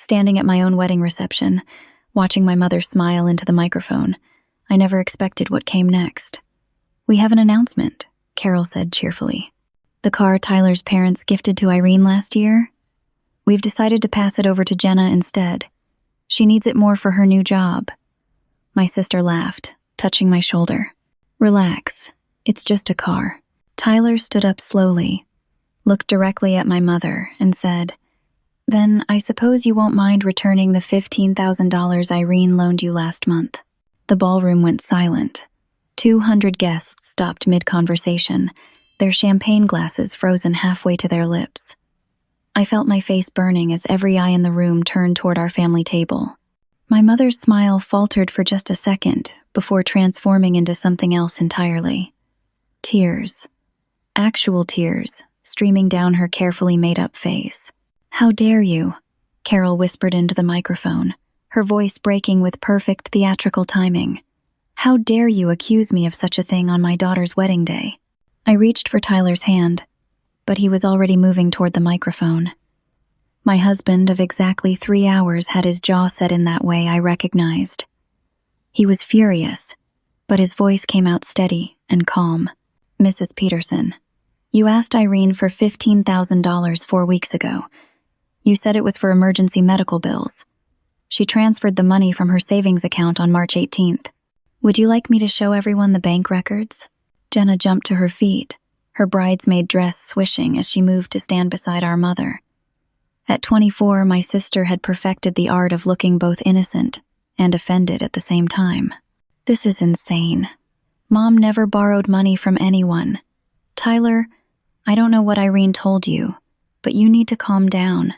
Standing at my own wedding reception, watching my mother smile into the microphone, I never expected what came next. "We have an announcement," Carol said cheerfully. "The car Tyler's parents gifted to Irene last year? We've decided to pass it over to Jenna instead. She needs it more for her new job." My sister laughed, touching my shoulder. "Relax, it's just a car." Tyler stood up slowly, looked directly at my mother, and said, "Then I suppose you won't mind returning the $15,000 Irene loaned you last month." The ballroom went silent. 200 guests stopped mid-conversation, their champagne glasses frozen halfway to their lips. I felt my face burning as every eye in the room turned toward our family table. My mother's smile faltered for just a second before transforming into something else entirely. Tears. Actual tears, streaming down her carefully made-up face. "How dare you?" Carol whispered into the microphone, her voice breaking with perfect theatrical timing. "How dare you accuse me of such a thing on my daughter's wedding day?" I reached for Tyler's hand, but he was already moving toward the microphone. My husband of exactly 3 hours had his jaw set in that way I recognized. He was furious, but his voice came out steady and calm. "Mrs. Peterson, you asked Irene for $15,000 4 weeks ago. You said it was for emergency medical bills. She transferred the money from her savings account on March 18th. Would you like me to show everyone the bank records?" Jenna jumped to her feet, her bridesmaid dress swishing as she moved to stand beside our mother. At 24, my sister had perfected the art of looking both innocent and offended at the same time. "This is insane. Mom never borrowed money from anyone. Tyler, I don't know what Irene told you, but you need to calm down."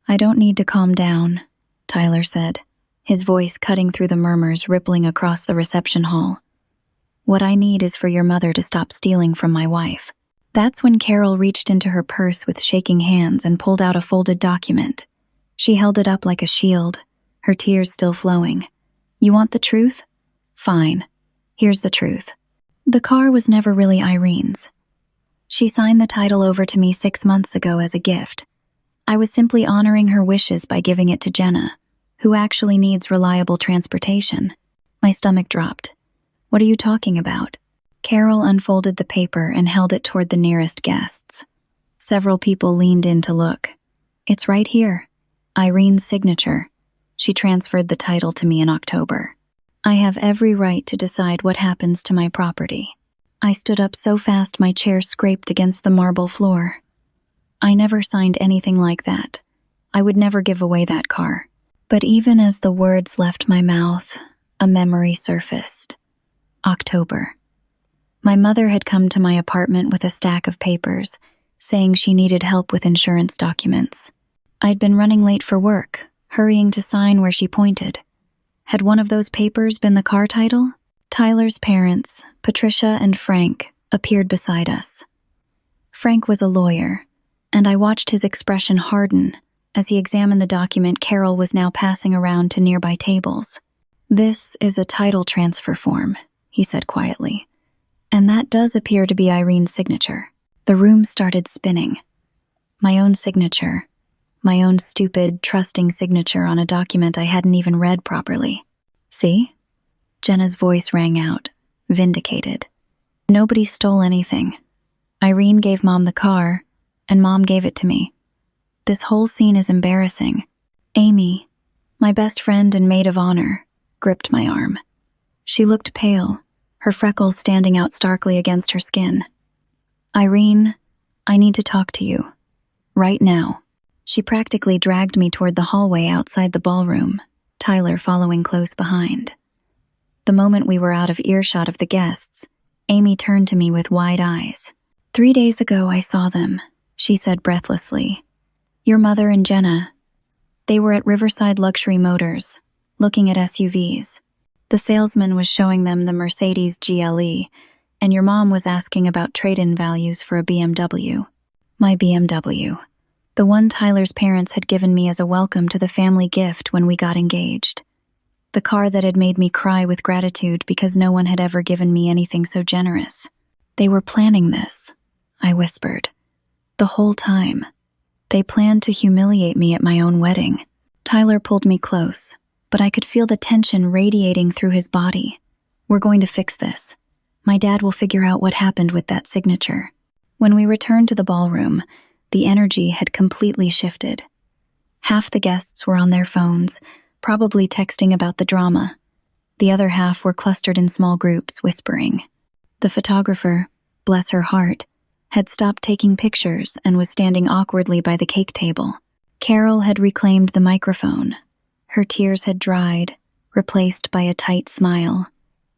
"I don't need to calm down," Tyler said, his voice cutting through the murmurs rippling across the reception hall. "What I need is for your mother to stop stealing from my wife." That's when Carol reached into her purse with shaking hands and pulled out a folded document. She held it up like a shield, her tears still flowing. "You want the truth? Fine. Here's the truth. The car was never really Irene's. She signed the title over to me 6 months ago as a gift. I was simply honoring her wishes by giving it to Jenna, who actually needs reliable transportation." My stomach dropped. "What are you talking about?" Carol unfolded the paper and held it toward the nearest guests. Several people leaned in to look. "It's right here. Irene's signature. She transferred the title to me in October. I have every right to decide what happens to my property." I stood up so fast my chair scraped against the marble floor. "I never signed anything like that. I would never give away that car." But even as the words left my mouth, a memory surfaced. October. My mother had come to my apartment with a stack of papers, saying she needed help with insurance documents. I'd been running late for work, hurrying to sign where she pointed. Had one of those papers been the car title? Tyler's parents, Patricia and Frank, appeared beside us. Frank was a lawyer, and I watched his expression harden as he examined the document Carol was now passing around to nearby tables. "This is a title transfer form," he said quietly. "And that does appear to be Irene's signature." The room started spinning. My own signature. My own stupid, trusting signature on a document I hadn't even read properly. "See?" Jenna's voice rang out, vindicated. "Nobody stole anything. Irene gave Mom the car, and Mom gave it to me. This whole scene is embarrassing." Amy, my best friend and maid of honor, gripped my arm. She looked pale, her freckles standing out starkly against her skin. "Irene, I need to talk to you. Right now." She practically dragged me toward the hallway outside the ballroom, Tyler following close behind. The moment we were out of earshot of the guests, Amy turned to me with wide eyes. "3 days ago I saw them," she said breathlessly. "Your mother and Jenna. They were at Riverside Luxury Motors, looking at SUVs. The salesman was showing them the Mercedes GLE, and your mom was asking about trade-in values for a BMW. My BMW. The one Tyler's parents had given me as a welcome to the family gift when we got engaged. The car that had made me cry with gratitude because no one had ever given me anything so generous. They were planning this," I whispered. "The whole time. They planned to humiliate me at my own wedding." Tyler pulled me close, but I could feel the tension radiating through his body. We're going to fix this. My dad will figure out what happened with that signature. When we returned to the ballroom, the energy had completely shifted. Half the guests were on their phones, probably texting about the drama. The other half were clustered in small groups, whispering. The photographer, bless her heart, had stopped taking pictures and was standing awkwardly by the cake table. Carol had reclaimed the microphone. Her tears had dried, replaced by a tight smile.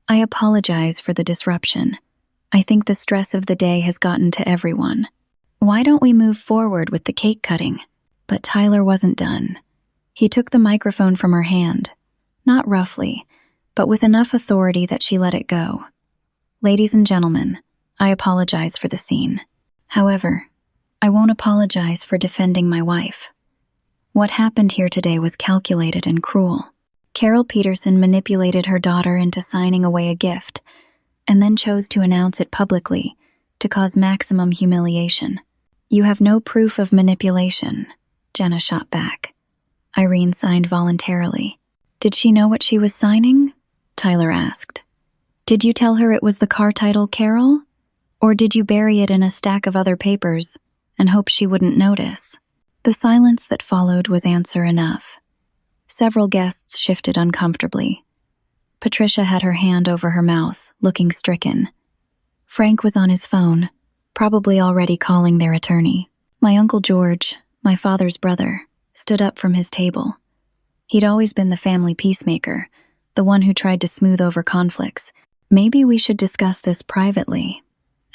I apologize for the disruption. I think the stress of the day has gotten to everyone. Why don't we move forward with the cake cutting? But Tyler wasn't done. He took the microphone from her hand, not roughly, but with enough authority that she let it go. Ladies and gentlemen, I apologize for the scene. However, I won't apologize for defending my wife. What happened here today was calculated and cruel. Carol Peterson manipulated her daughter into signing away a gift, and then chose to announce it publicly to cause maximum humiliation. You have no proof of manipulation, Jenna shot back. Irene signed voluntarily. Did she know what she was signing? Tyler asked. Did you tell her it was the car title, Carol? Or did you bury it in a stack of other papers and hope she wouldn't notice? The silence that followed was answer enough. Several guests shifted uncomfortably. Patricia had her hand over her mouth, looking stricken. Frank was on his phone, probably already calling their attorney. My Uncle George, my father's brother, stood up from his table. He'd always been the family peacemaker, the one who tried to smooth over conflicts. Maybe we should discuss this privately,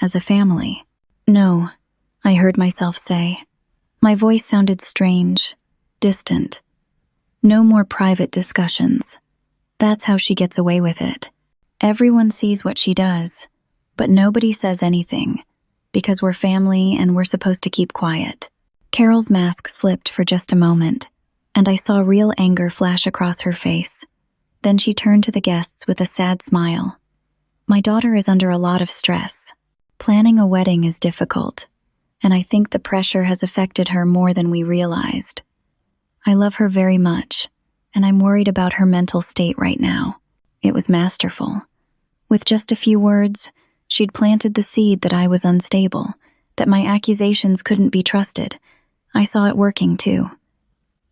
as a family. No, I heard myself say. My voice sounded strange, distant. No more private discussions. That's how she gets away with it. Everyone sees what she does, but nobody says anything, because we're family and we're supposed to keep quiet. Carol's mask slipped for just a moment, and I saw real anger flash across her face. Then she turned to the guests with a sad smile. My daughter is under a lot of stress. Planning a wedding is difficult, and I think the pressure has affected her more than we realized. I love her very much, and I'm worried about her mental state right now. It was masterful. With just a few words, she'd planted the seed that I was unstable, that my accusations couldn't be trusted. I saw it working, too.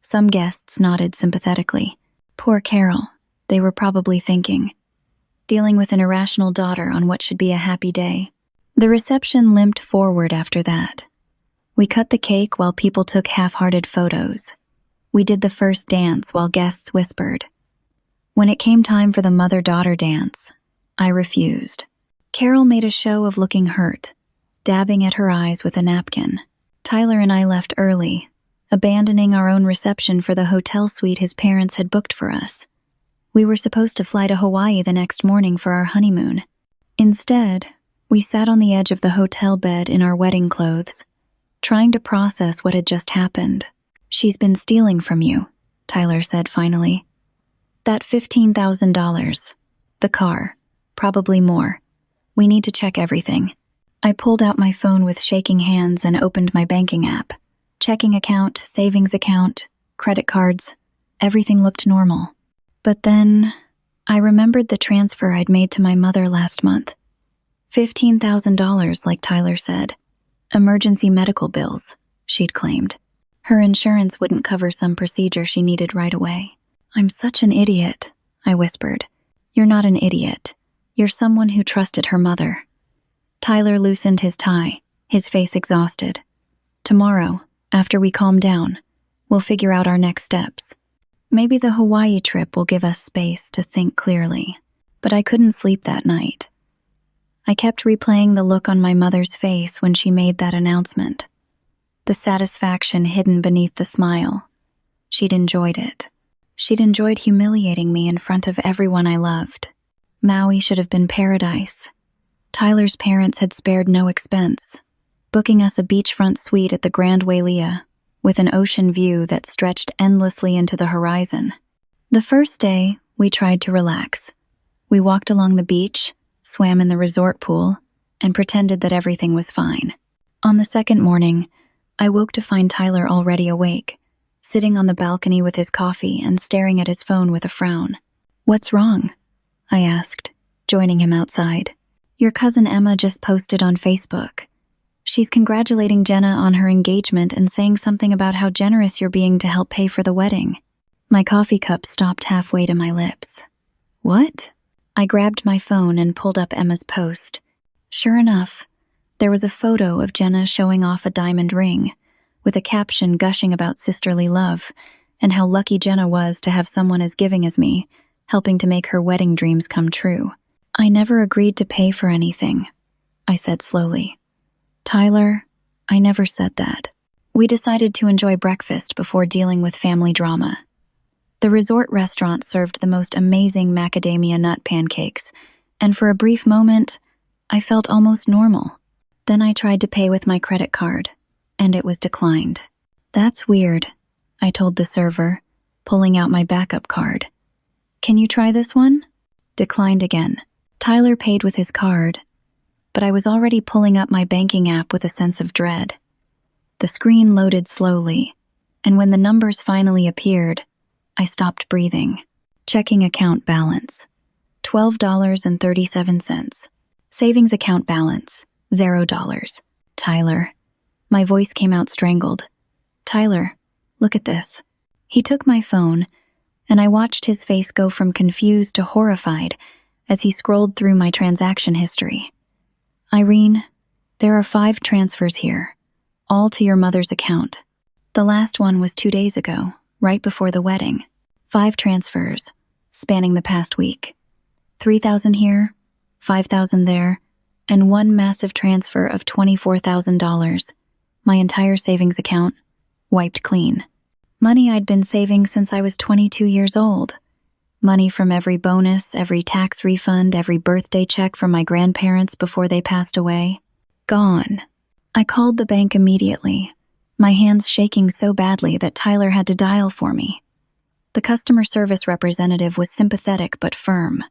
Some guests nodded sympathetically. Poor Carol, they were probably thinking. Dealing with an irrational daughter on what should be a happy day. The reception limped forward after that. We cut the cake while people took half-hearted photos. We did the first dance while guests whispered. When it came time for the mother-daughter dance, I refused. Carol made a show of looking hurt, dabbing at her eyes with a napkin. Tyler and I left early, abandoning our own reception for the hotel suite his parents had booked for us. We were supposed to fly to Hawaii the next morning for our honeymoon. Instead, we sat on the edge of the hotel bed in our wedding clothes, trying to process what had just happened. She's been stealing from you, Tyler said finally. That $15,000. The car. Probably more. We need to check everything. I pulled out my phone with shaking hands and opened my banking app. Checking account, savings account, credit cards. Everything looked normal. But then, I remembered the transfer I'd made to my mother last month. $15,000, like Tyler said. Emergency medical bills, she'd claimed. Her insurance wouldn't cover some procedure she needed right away. I'm such an idiot, I whispered. You're not an idiot. You're someone who trusted her mother. Tyler loosened his tie, his face exhausted. Tomorrow, after we calm down, we'll figure out our next steps. Maybe the Hawaii trip will give us space to think clearly. But I couldn't sleep that night. I kept replaying the look on my mother's face when she made that announcement. The satisfaction hidden beneath the smile. She'd enjoyed it. She'd enjoyed humiliating me in front of everyone I loved. Maui should have been paradise. Tyler's parents had spared no expense, booking us a beachfront suite at the Grand Wailea, with an ocean view that stretched endlessly into the horizon. The first day, we tried to relax. We walked along the beach, swam in the resort pool, and pretended that everything was fine. On the second morning, I woke to find Tyler already awake, sitting on the balcony with his coffee and staring at his phone with a frown. "What's wrong?" I asked, joining him outside. "Your cousin Emma just posted on Facebook. She's congratulating Jenna on her engagement and saying something about how generous you're being to help pay for the wedding." My coffee cup stopped halfway to my lips. "What?" I grabbed my phone and pulled up Emma's post. Sure enough, there was a photo of Jenna showing off a diamond ring, with a caption gushing about sisterly love and how lucky Jenna was to have someone as giving as me, helping to make her wedding dreams come true. "I never agreed to pay for anything," I said slowly. "Tyler, I never said that. We decided to enjoy breakfast before dealing with family drama." The resort restaurant served the most amazing macadamia nut pancakes, and for a brief moment, I felt almost normal. Then I tried to pay with my credit card, and it was declined. "That's weird," I told the server, pulling out my backup card. "Can you try this one?" Declined again. Tyler paid with his card, but I was already pulling up my banking app with a sense of dread. The screen loaded slowly, and when the numbers finally appeared, I stopped breathing. Checking account balance, $12.37. Savings account balance, $0. "Tyler." My voice came out strangled. "Tyler, look at this." He took my phone, and I watched his face go from confused to horrified as he scrolled through my transaction history. "Irene, there are 5 transfers here, all to your mother's account. The last one was 2 days ago, right before the wedding. 5 transfers, spanning the past week. 3,000 here, 5,000 there, and one massive transfer of $24,000. My entire savings account, wiped clean. Money I'd been saving since I was 22 years old. Money from every bonus, every tax refund, every birthday check from my grandparents before they passed away. Gone." I called the bank immediately, my hands shaking so badly that Tyler had to dial for me. The customer service representative was sympathetic but firm.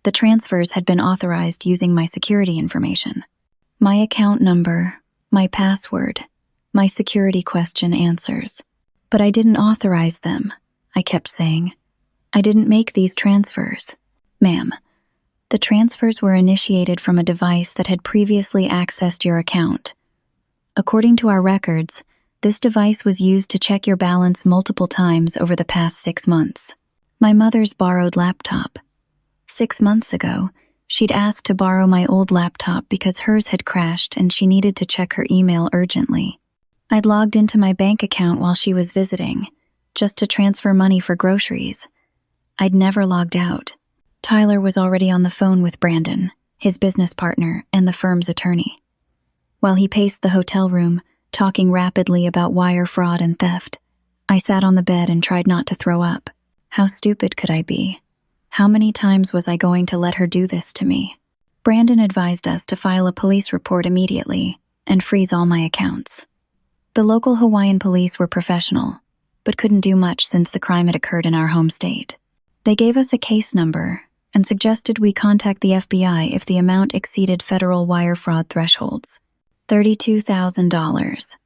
The transfers had been authorized using my security information. My account number, my password, my security question answers. "But I didn't authorize them," I kept saying. "I didn't make these transfers." "Ma'am, the transfers were initiated from a device that had previously accessed your account. According to our records, this device was used to check your balance multiple times over the past 6 months. My mother's borrowed laptop. 6 months ago, she'd asked to borrow my old laptop because hers had crashed and she needed to check her email urgently. I'd logged into my bank account while she was visiting, just to transfer money for groceries. I'd never logged out." Tyler was already on the phone with Brandon, his business partner, and the firm's attorney. While he paced the hotel room, talking rapidly about wire fraud and theft, I sat on the bed and tried not to throw up. How stupid could I be? How many times was I going to let her do this to me? Brandon advised us to file a police report immediately and freeze all my accounts. The local Hawaiian police were professional, but couldn't do much since the crime had occurred in our home state. They gave us a case number and suggested we contact the FBI if the amount exceeded federal wire fraud thresholds. $32,000.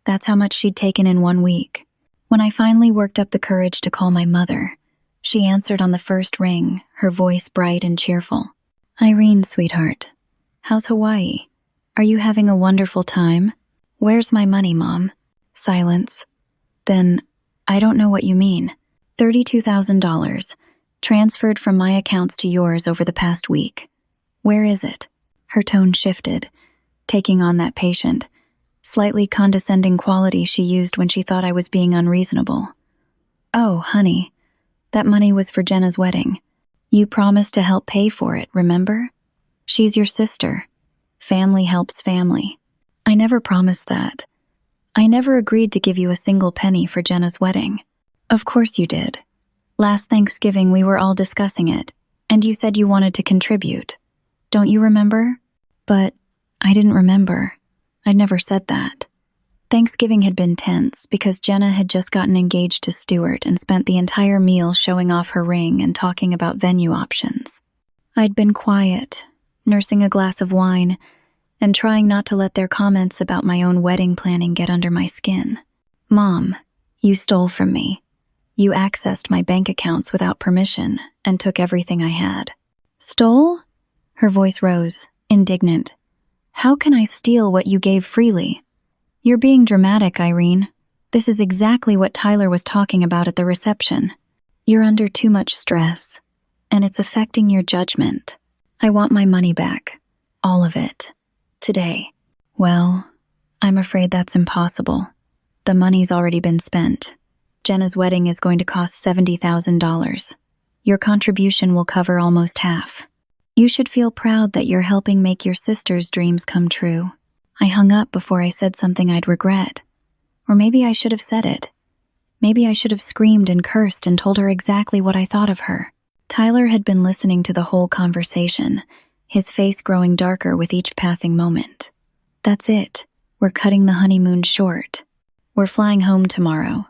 That's how much she'd taken in 1 week. When I finally worked up the courage to call my mother, she answered on the first ring, her voice bright and cheerful. "Irene, sweetheart. How's Hawaii? Are you having a wonderful time? Where's my money, Mom?" Silence. Then, "I don't know what you mean." $32,000, transferred from my accounts to yours over the past week. Where is it? Her tone shifted, taking on that patient, slightly condescending quality she used when she thought I was being unreasonable. "Oh, honey, that money was for Jenna's wedding. You promised to help pay for it, remember? She's your sister. Family helps family." "I never promised that. I never agreed to give you a single penny for Jenna's wedding." "Of course you did. Last Thanksgiving we were all discussing it, and you said you wanted to contribute. Don't you remember?" But I didn't remember. I'd never said that. Thanksgiving had been tense because Jenna had just gotten engaged to Stuart and spent the entire meal showing off her ring and talking about venue options. I'd been quiet, nursing a glass of wine, and trying not to let their comments about my own wedding planning get under my skin. "Mom, You stole from me. You accessed my bank accounts without permission and took everything I had. Stole? Her voice rose, indignant. How can I steal what you gave freely? You're being dramatic, Irene. This is exactly what Tyler was talking about at the reception. You're under too much stress, and it's affecting your judgment. I want my money back. All of it. Today. Well, I'm afraid that's impossible. The money's already been spent. Jenna's wedding is going to cost $70,000. Your contribution will cover almost half. You should feel proud that you're helping make your sister's dreams come true. I hung up before I said something I'd regret. Or maybe I should have said it. Maybe I should have screamed and cursed and told her exactly what I thought of her. Tyler had been listening to the whole conversation, his face growing darker with each passing moment. That's it. We're cutting the honeymoon short. We're flying home tomorrow,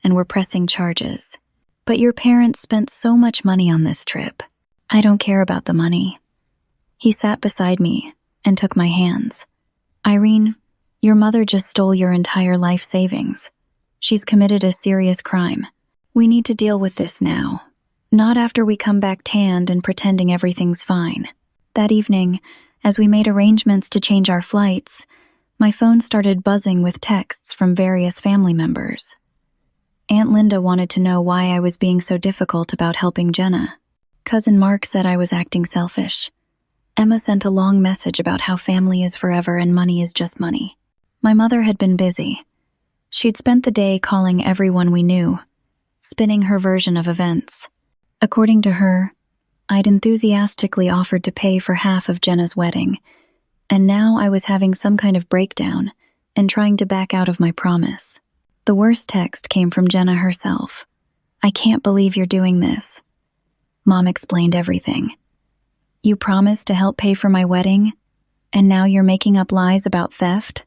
and we're pressing charges. But your parents spent so much money on this trip. I don't care about the money. He sat beside me and took my hands. Irene, your mother just stole your entire life savings. She's committed a serious crime. We need to deal with this now, not after we come back tanned and pretending everything's fine. That evening, as we made arrangements to change our flights, my phone started buzzing with texts from various family members. Aunt Linda wanted to know why I was being so difficult about helping Jenna. Cousin Mark said I was acting selfish. Emma sent a long message about how family is forever and money is just money. My mother had been busy. She'd spent the day calling everyone we knew, spinning her version of events. According to her, I'd enthusiastically offered to pay for half of Jenna's wedding, and now I was having some kind of breakdown and trying to back out of my promise. The worst text came from Jenna herself. I can't believe you're doing this. Mom explained everything. You promised to help pay for my wedding, and now you're making up lies about theft?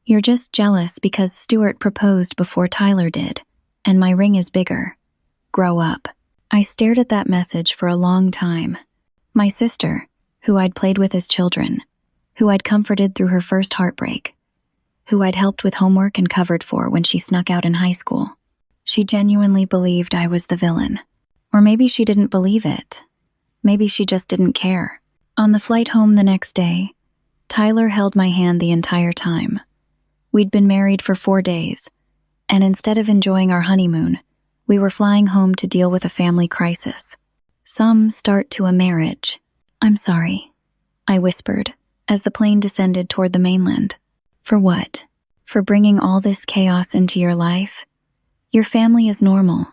You're just jealous because Stuart proposed before Tyler did, and my ring is bigger. Grow up. I stared at that message for a long time. My sister, who I'd played with as children, who I'd comforted through her first heartbreak, who I'd helped with homework and covered for when she snuck out in high school. She genuinely believed I was the villain. Or maybe she didn't believe it. Maybe she just didn't care. On the flight home the next day, Tyler held my hand the entire time. We'd been married for 4 days, and instead of enjoying our honeymoon, we were flying home to deal with a family crisis. Some start to a marriage. I'm sorry, I whispered as the plane descended toward the mainland. For what? For bringing all this chaos into your life? Your family is normal.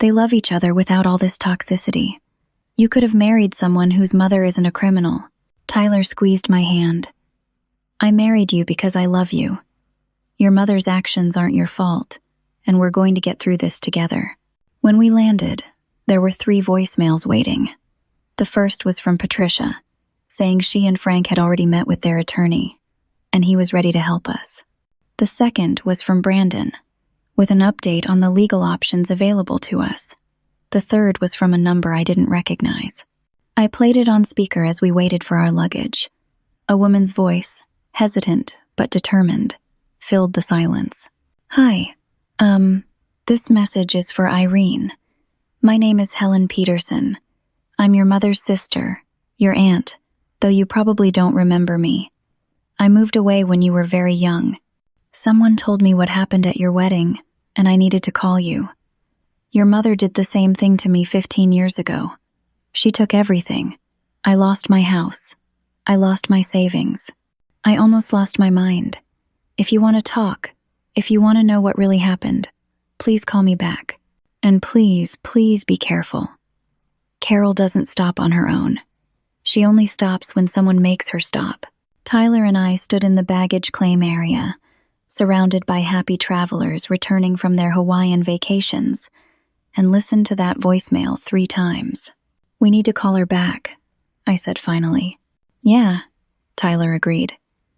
They love each other without all this toxicity. You could have married someone whose mother isn't a criminal. Tyler squeezed my hand. I married you because I love you. Your mother's actions aren't your fault, and we're going to get through this together. When we landed, there were 3 voicemails waiting. The first was from Patricia, saying she and Frank had already met with their attorney, and he was ready to help us. The second was from Brandon, with an update on the legal options available to us. The third was from a number I didn't recognize. I played it on speaker as we waited for our luggage. A woman's voice, hesitant but determined, filled the silence. Hi, this message is for Irene. My name is Helen Peterson. I'm your mother's sister, your aunt, though you probably don't remember me. I moved away when you were very young. Someone told me what happened at your wedding, and I needed to call you. Your mother did the same thing to me 15 years ago. She took everything. I lost my house. I lost my savings. I almost lost my mind. If you want to talk, if you want to know what really happened, please call me back. And please, please be careful. Carol doesn't stop on her own. She only stops when someone makes her stop. Tyler and I stood in the baggage claim area, surrounded by happy travelers returning from their Hawaiian vacations, and listened to that voicemail 3 times. We need to call her back, I said finally. Yeah, Tyler agreed.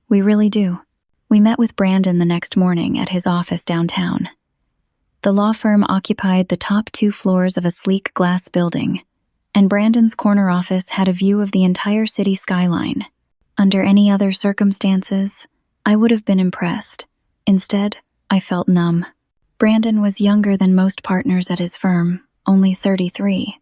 We really do. We met with Brandon the next morning at his office downtown. The law firm occupied the top 2 floors of a sleek glass building, and Brandon's corner office had a view of the entire city skyline. Under any other circumstances, I would have been impressed. Instead, I felt numb. Brandon was younger than most partners at his firm, only 33,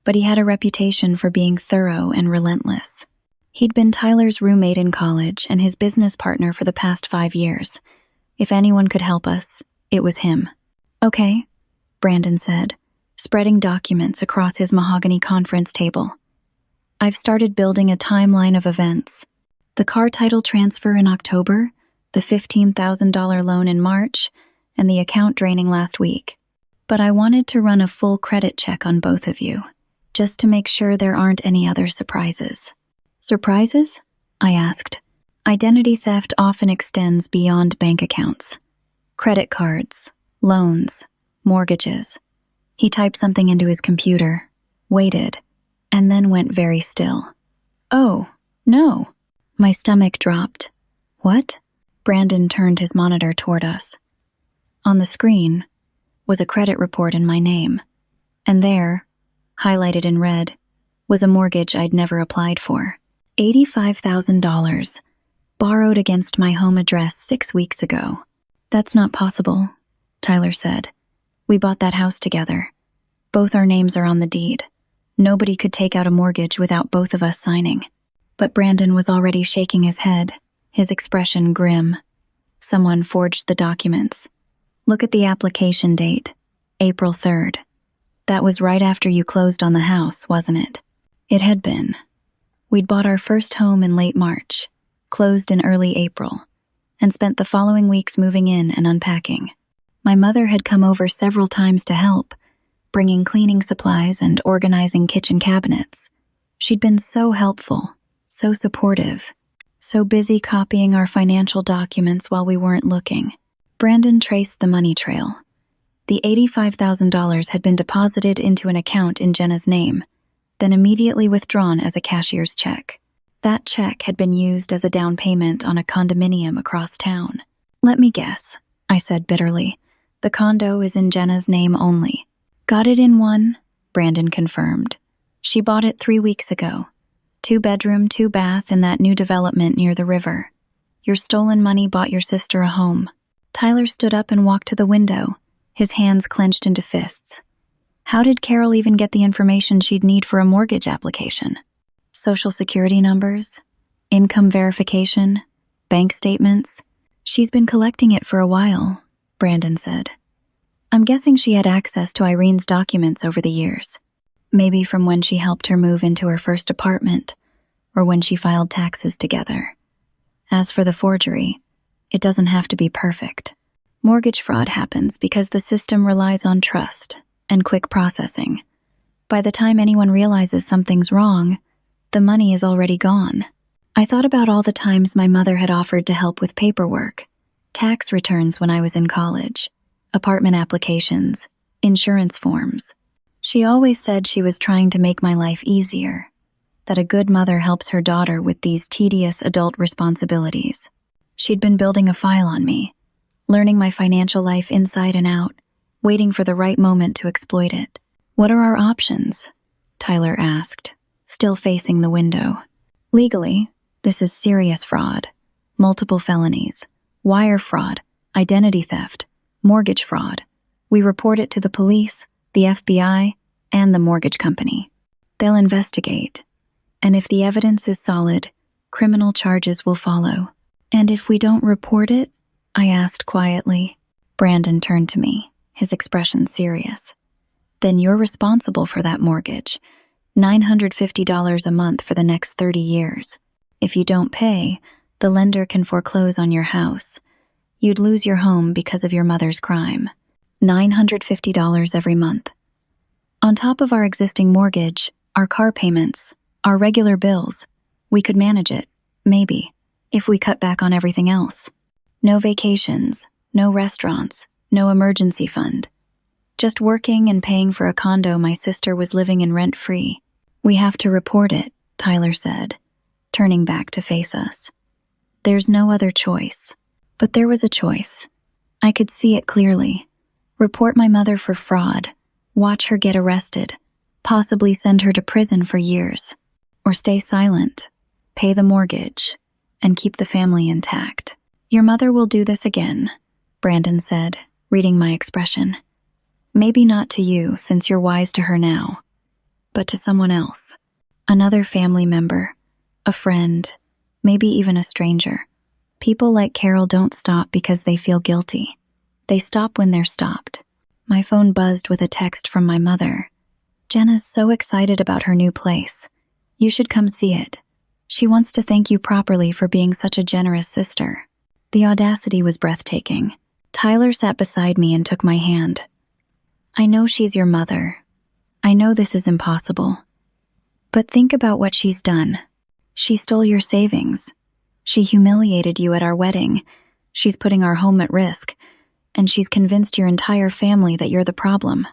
but he had a reputation for being thorough and relentless. He'd been Tyler's roommate in college and his business partner for the past 5 years. If anyone could help us, it was him. "Okay," Brandon said, spreading documents across his mahogany conference table. "I've started building a timeline of events. The car title transfer in October, the $15,000 loan in March, and the account draining last week. But I wanted to run a full credit check on both of you, just to make sure there aren't any other surprises." "Surprises?" I asked. Identity theft often extends beyond bank accounts. Credit cards, loans, mortgages. He typed something into his computer, waited, and then went very still. "Oh, no." My stomach dropped. "What?" Brandon turned his monitor toward us. On the screen was a credit report in my name, and there, highlighted in red, was a mortgage I'd never applied for. $85,000, borrowed against my home address 6 weeks ago. "That's not possible," Tyler said. "We bought that house together. Both our names are on the deed. Nobody could take out a mortgage without both of us signing." But Brandon was already shaking his head, his expression grim. "Someone forged the documents. Look at the application date, April 3rd. That was right after you closed on the house, wasn't it?" It had been. We'd bought our first home in late March, closed in early April, and spent the following weeks moving in and unpacking. My mother had come over several times to help, bringing cleaning supplies and organizing kitchen cabinets. She'd been so helpful, so supportive, so busy copying our financial documents while we weren't looking. Brandon traced the money trail. The $85,000 had been deposited into an account in Jenna's name, then immediately withdrawn as a cashier's check. That check had been used as a down payment on a condominium across town. "Let me guess," I said bitterly. "The condo is in Jenna's name only." "Got it in one," Brandon confirmed. "She bought it 3 weeks ago. 2-bedroom, 2-bath in that new development near the river. Your stolen money bought your sister a home." Tyler stood up and walked to the window, his hands clenched into fists. How did Carol even get the information she'd need for a mortgage application? Social security numbers? Income verification? Bank statements? "She's been collecting it for a while," Brandon said. "I'm guessing she had access to Irene's documents over the years. Maybe from when she helped her move into her first apartment, or when she filed taxes together. As for the forgery, it doesn't have to be perfect. Mortgage fraud happens because the system relies on trust and quick processing. By the time anyone realizes something's wrong, the money is already gone." I thought about all the times my mother had offered to help with paperwork, tax returns when I was in college, apartment applications, insurance forms. She always said she was trying to make my life easier, that a good mother helps her daughter with these tedious adult responsibilities. She'd been building a file on me, learning my financial life inside and out, waiting for the right moment to exploit it. "What are our options?" Tyler asked, still facing the window. "Legally, this is serious fraud, multiple felonies, wire fraud, identity theft, mortgage fraud. We report it to the police, the FBI, and the mortgage company. They'll investigate, and if the evidence is solid, criminal charges will follow." "And if we don't report it?" I asked quietly. Brandon turned to me, his expression serious. "Then you're responsible for that mortgage, $950 a month for the next 30 years. If you don't pay, the lender can foreclose on your house. You'd lose your home because of your mother's crime. $950 every month. On top of our existing mortgage, our car payments, our regular bills. We could manage it, maybe, if we cut back on everything else. No vacations, no restaurants, no emergency fund. Just working and paying for a condo my sister was living in rent-free. We have to report it," Tyler said, turning back to face us. "There's no other choice." But there was a choice. I could see it clearly. Report my mother for fraud, watch her get arrested, possibly send her to prison for years. Or stay silent, pay the mortgage, and keep the family intact. "Your mother will do this again," Brandon said, reading my expression. Maybe not to you, since you're wise to her now, but to someone else. Another family member, a friend, maybe even a stranger. People like Carol don't stop because they feel guilty. They stop when they're stopped. My phone buzzed with a text from my mother. Jenna's so excited about her new place. You should come see it. She wants to thank you properly for being such a generous sister. The audacity was breathtaking. Tyler sat beside me and took my hand. I know she's your mother. I know this is impossible. But think about what she's done. She stole your savings. She humiliated you at our wedding. She's putting our home at risk. And she's convinced your entire family that you're the problem.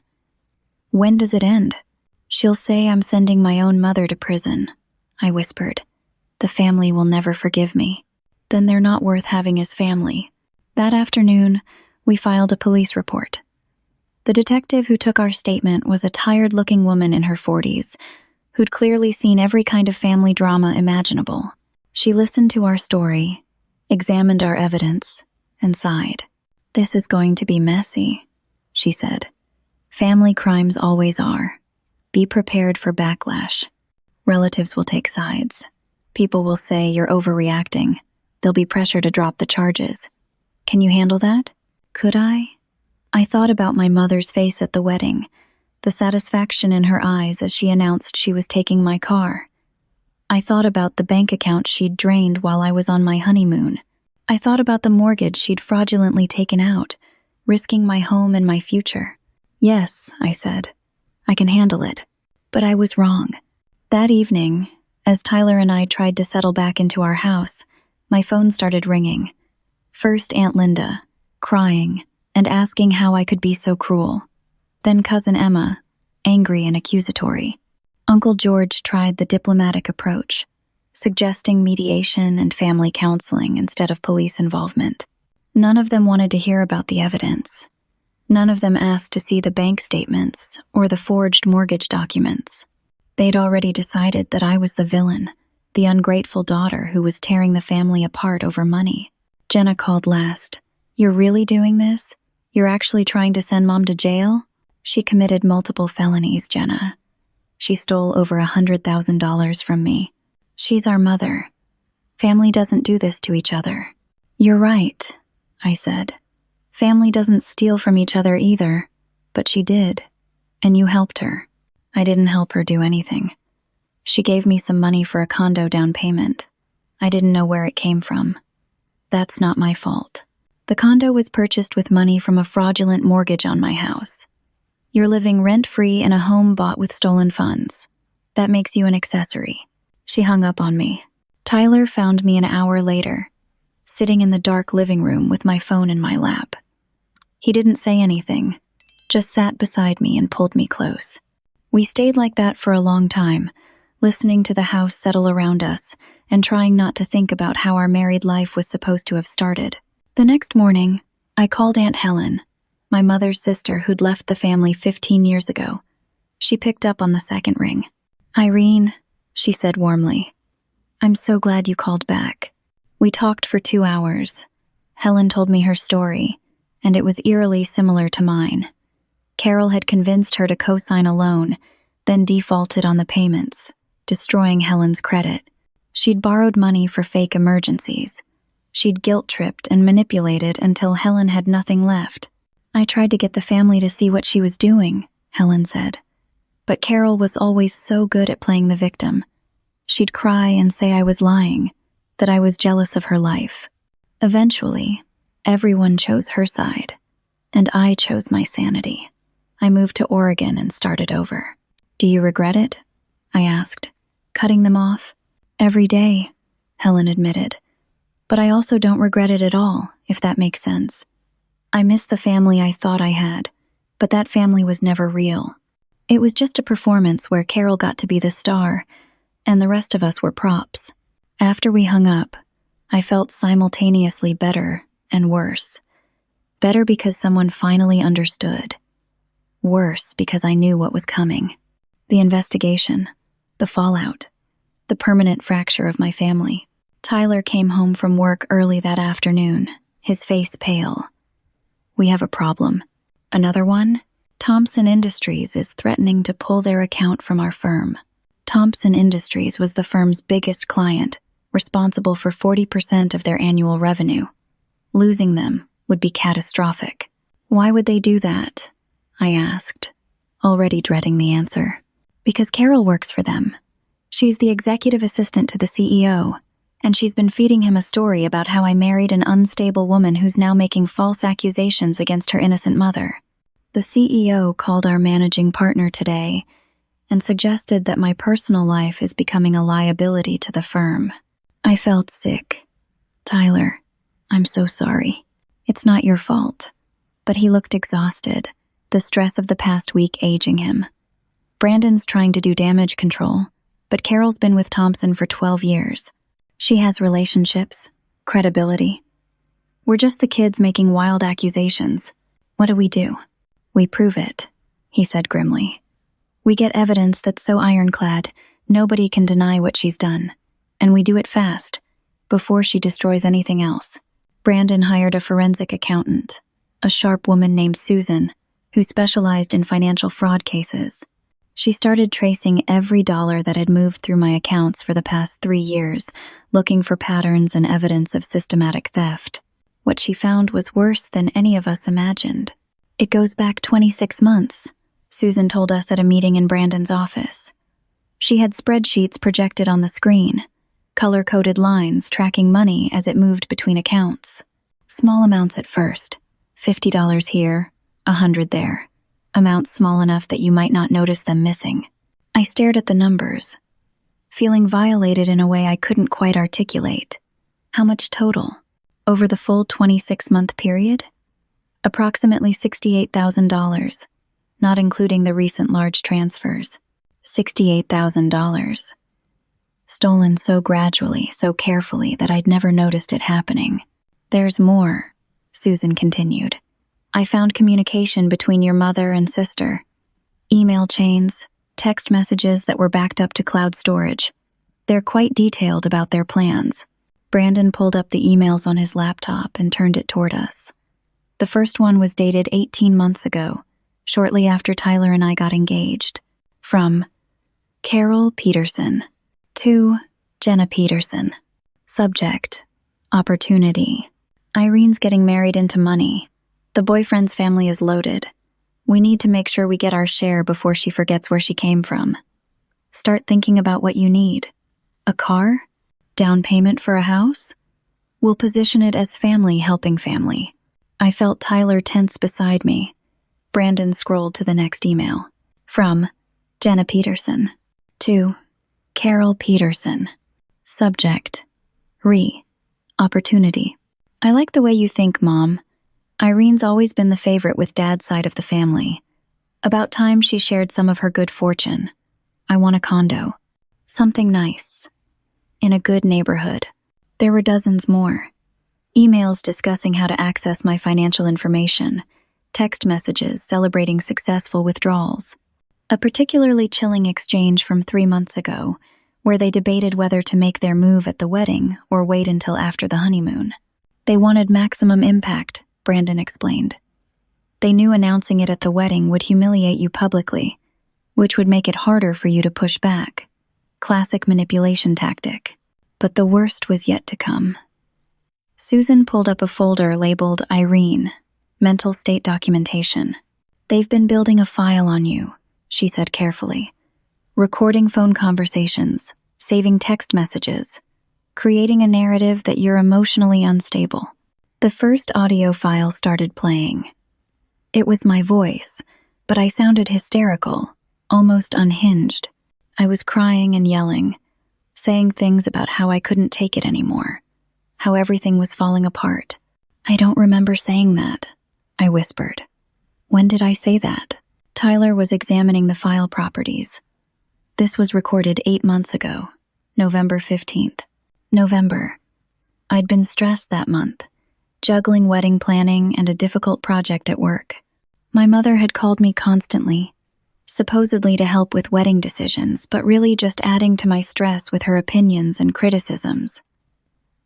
When does it end? She'll say I'm sending my own mother to prison, I whispered. The family will never forgive me. Then they're not worth having as family. That afternoon, we filed a police report. The detective who took our statement was a tired-looking woman in her 40s, who'd clearly seen every kind of family drama imaginable. She listened to our story, examined our evidence, and sighed. This is going to be messy, she said. Family crimes always are. Be prepared for backlash. Relatives will take sides. People will say you're overreacting. There'll be pressure to drop the charges. Can you handle that? Could I? I thought about my mother's face at the wedding, the satisfaction in her eyes as she announced she was taking my car. I thought about the bank account she'd drained while I was on my honeymoon. I thought about the mortgage she'd fraudulently taken out, risking my home and my future. Yes, I said. I can handle it. But I was wrong. That evening, as Tyler and I tried to settle back into our house, my phone started ringing. First Aunt Linda, crying and asking how I could be so cruel. Then Cousin Emma, angry and accusatory. Uncle George tried the diplomatic approach, suggesting mediation and family counseling instead of police involvement. None of them wanted to hear about the evidence. None of them asked to see the bank statements or the forged mortgage documents. They'd already decided that I was the villain, the ungrateful daughter who was tearing the family apart over money. Jenna called last. You're really doing this? You're actually trying to send Mom to jail? She committed multiple felonies, Jenna. She stole over $100,000 from me. She's our mother. Family doesn't do this to each other. You're right, I said. Family doesn't steal from each other either, but she did, and you helped her. I didn't help her do anything. She gave me some money for a condo down payment. I didn't know where it came from. That's not my fault. The condo was purchased with money from a fraudulent mortgage on my house. You're living rent-free in a home bought with stolen funds. That makes you an accessory. She hung up on me. Tyler found me an hour later, sitting in the dark living room with my phone in my lap. He didn't say anything, just sat beside me and pulled me close. We stayed like that for a long time, listening to the house settle around us and trying not to think about how our married life was supposed to have started. The next morning, I called Aunt Helen, my mother's sister who'd left the family 15 years ago. She picked up on the second ring. Irene, she said warmly, I'm so glad you called back. We talked for 2 hours. Helen told me her story, and it was eerily similar to mine. Carol had convinced her to co-sign a loan, then defaulted on the payments, destroying Helen's credit. She'd borrowed money for fake emergencies. She'd guilt-tripped and manipulated until Helen had nothing left. I tried to get the family to see what she was doing, Helen said. But Carol was always so good at playing the victim. She'd cry and say I was lying, that I was jealous of her life. Eventually, everyone chose her side, and I chose my sanity. I moved to Oregon and started over. Do you regret it? I asked, cutting them off. Every day, Helen admitted. But I also don't regret it at all, if that makes sense. I miss the family I thought I had, but that family was never real. It was just a performance where Carol got to be the star, and the rest of us were props. After we hung up, I felt simultaneously better and worse. Better because someone finally understood. Worse because I knew what was coming. The investigation, the fallout, the permanent fracture of my family. Tyler came home from work early that afternoon, his face pale. We have a problem. Another one? Thompson Industries is threatening to pull their account from our firm. Thompson Industries was the firm's biggest client, responsible for 40% of their annual revenue. Losing them would be catastrophic. Why would they do that? I asked, already dreading the answer. Because Carol works for them. She's the executive assistant to the CEO, and she's been feeding him a story about how I married an unstable woman who's now making false accusations against her innocent mother. The CEO called our managing partner today and suggested that my personal life is becoming a liability to the firm. I felt sick. Tyler, I'm so sorry. It's not your fault. But he looked exhausted, the stress of the past week aging him. Brandon's trying to do damage control, but Carol's been with Thompson for 12 years. She has relationships, credibility. We're just the kids making wild accusations. What do? We prove it, he said grimly. We get evidence that's so ironclad, nobody can deny what she's done. And we do it fast, before she destroys anything else. Brandon hired a forensic accountant, a sharp woman named Susan, who specialized in financial fraud cases. She started tracing every dollar that had moved through my accounts for the past 3 years, looking for patterns and evidence of systematic theft. What she found was worse than any of us imagined. It goes back 26 months, Susan told us at a meeting in Brandon's office. She had spreadsheets projected on the screen, color-coded lines tracking money as it moved between accounts. Small amounts at first, $50 here, $100 there. Amounts small enough that you might not notice them missing. I stared at the numbers, feeling violated in a way I couldn't quite articulate. How much total? Over the full 26-month period? Approximately $68,000, not including the recent large transfers. $68,000. Stolen so gradually, so carefully that I'd never noticed it happening. There's more, Susan continued. I found communication between your mother and sister. Email chains, text messages that were backed up to cloud storage. They're quite detailed about their plans. Brandon pulled up the emails on his laptop and turned it toward us. The first one was dated 18 months ago, shortly after Tyler and I got engaged. From Carol Peterson to Jenna Peterson. Subject: opportunity. Irene's getting married into money. The boyfriend's family is loaded. We need to make sure we get our share before she forgets where she came from. Start thinking about what you need. A car? Down payment for a house? We'll position it as family helping family. I felt Tyler tense beside me. Brandon scrolled to the next email. From Jenna Peterson to Carol Peterson. Subject: opportunity. I like the way you think, Mom. Irene's always been the favorite with Dad's side of the family. About time she shared some of her good fortune. I want a condo. Something nice. In a good neighborhood. There were dozens more. Emails discussing how to access my financial information. Text messages celebrating successful withdrawals. A particularly chilling exchange from 3 months ago, where they debated whether to make their move at the wedding or wait until after the honeymoon. They wanted maximum impact, Brandon explained. They knew announcing it at the wedding would humiliate you publicly, which would make it harder for you to push back. Classic manipulation tactic. But the worst was yet to come. Susan pulled up a folder labeled Irene, mental state documentation. They've been building a file on you, she said carefully. Recording phone conversations, saving text messages, creating a narrative that you're emotionally unstable. The first audio file started playing. It was my voice, but I sounded hysterical, almost unhinged. I was crying and yelling, saying things about how I couldn't take it anymore, how everything was falling apart. I don't remember saying that, I whispered. When did I say that? Tyler was examining the file properties. This was recorded 8 months ago, November 15th. November. I'd been stressed that month, juggling wedding planning and a difficult project at work. My mother had called me constantly, supposedly to help with wedding decisions, but really just adding to my stress with her opinions and criticisms.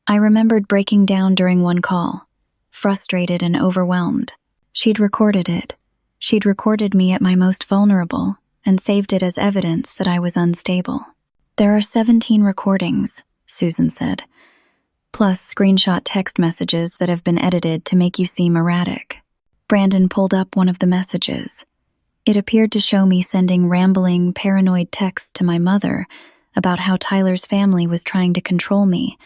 I remembered breaking down during one call, frustrated and overwhelmed. She'd recorded it. She'd recorded me at my most vulnerable and saved it as evidence that I was unstable. There are 17 recordings, Susan said, plus screenshot text messages that have been edited to make you seem erratic. Brandon pulled up one of the messages. It appeared to show me sending rambling, paranoid texts to my mother about how Tyler's family was trying to control me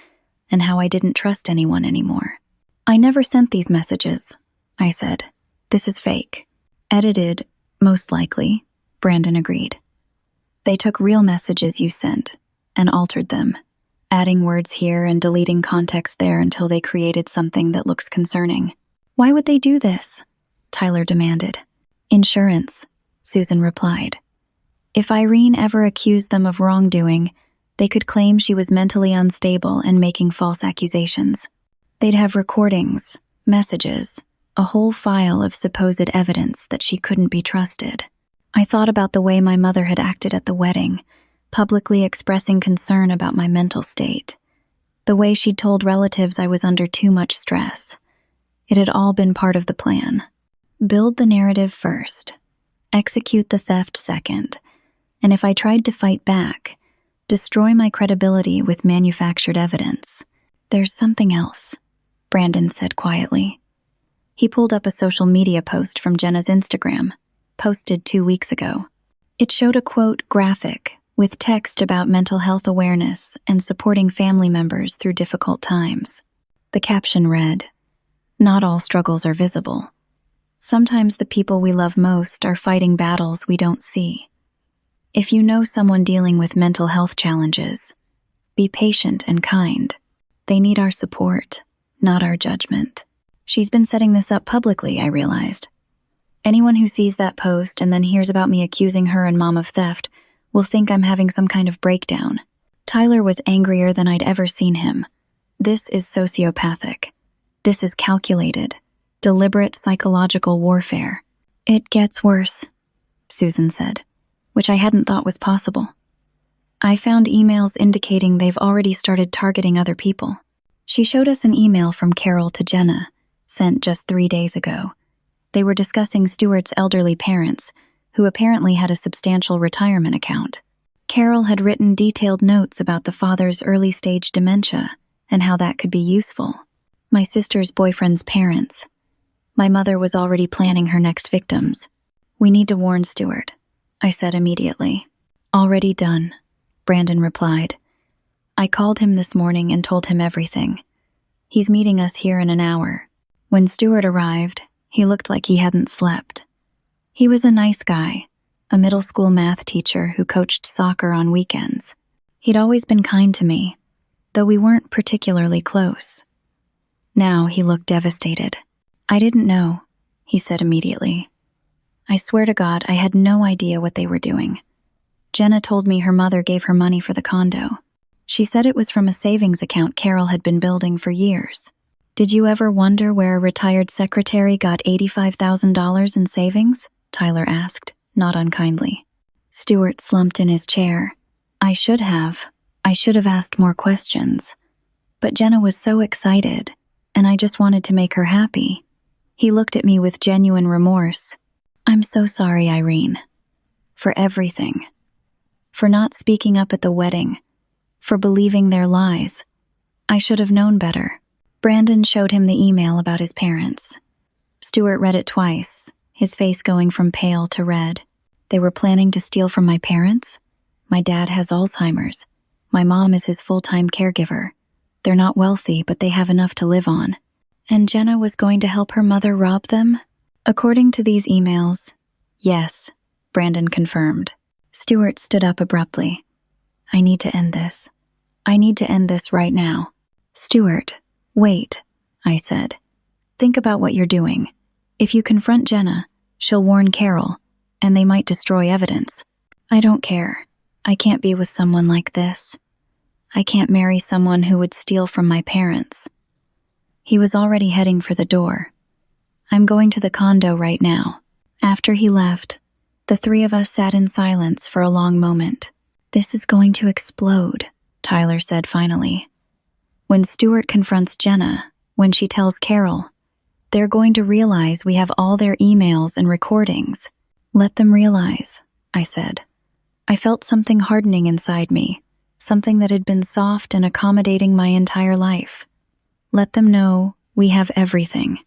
and how I didn't trust anyone anymore. I never sent these messages, I said. This is fake. Edited, most likely, Brandon agreed. They took real messages you sent and altered them, adding words here and deleting context there until they created something that looks concerning. Why would they do this? Tyler demanded. Insurance, Susan replied. If Irene ever accused them of wrongdoing, they could claim she was mentally unstable and making false accusations. They'd have recordings, messages, a whole file of supposed evidence that she couldn't be trusted. I thought about the way my mother had acted at the wedding, publicly expressing concern about my mental state. The way she'd told relatives I was under too much stress. It had all been part of the plan. Build the narrative first, execute the theft second, and if I tried to fight back, destroy my credibility with manufactured evidence. There's something else, Brandon said quietly. He pulled up a social media post from Jenna's Instagram, posted 2 weeks ago. It showed a quote graphic with text about mental health awareness and supporting family members through difficult times. The caption read, "Not all struggles are visible. Sometimes the people we love most are fighting battles we don't see. If you know someone dealing with mental health challenges, be patient and kind. They need our support, not our judgment." She's been setting this up publicly, I realized. Anyone who sees that post and then hears about me accusing her and Mom of theft will think I'm having some kind of breakdown. Tyler was angrier than I'd ever seen him. This is sociopathic. This is calculated, deliberate psychological warfare. It gets worse, Susan said, which I hadn't thought was possible. I found emails indicating they've already started targeting other people. She showed us an email from Carol to Jenna, sent just 3 days ago. They were discussing Stuart's elderly parents, who apparently had a substantial retirement account. Carol had written detailed notes about the father's early-stage dementia and how that could be useful. My sister's boyfriend's parents. My mother was already planning her next victims. We need to warn Stuart, I said immediately. Already done, Brandon replied. I called him this morning and told him everything. He's meeting us here in an hour. When Stuart arrived, he looked like he hadn't slept. He was a nice guy, a middle school math teacher who coached soccer on weekends. He'd always been kind to me, though we weren't particularly close. Now he looked devastated. I didn't know, he said immediately. I swear to God, I had no idea what they were doing. Jenna told me her mother gave her money for the condo. She said it was from a savings account Carol had been building for years. Did you ever wonder where a retired secretary got $85,000 in savings? Tyler asked, not unkindly. Stuart slumped in his chair. I should have asked more questions. But Jenna was so excited, and I just wanted to make her happy. He looked at me with genuine remorse. I'm so sorry, Irene. For everything. For not speaking up at the wedding. For believing their lies. I should have known better. Brandon showed him the email about his parents. Stuart read it twice, his face going from pale to red. They were planning to steal from my parents? My dad has Alzheimer's. My mom is his full-time caregiver. They're not wealthy, but they have enough to live on. And Jenna was going to help her mother rob them? According to these emails, yes, Brandon confirmed. Stuart stood up abruptly. I need to end this. I need to end this right now. Stuart, wait, I said. Think about what you're doing. If you confront Jenna, she'll warn Carol, and they might destroy evidence. I don't care. I can't be with someone like this. I can't marry someone who would steal from my parents. He was already heading for the door. I'm going to the condo right now. After he left, the three of us sat in silence for a long moment. This is going to explode, Tyler said finally. When Stuart confronts Jenna, when she tells Carol, They're going to realize we have all their emails and recordings. Let them realize, I said. I felt something hardening inside me, something that had been soft and accommodating my entire life. Let them know we have everything.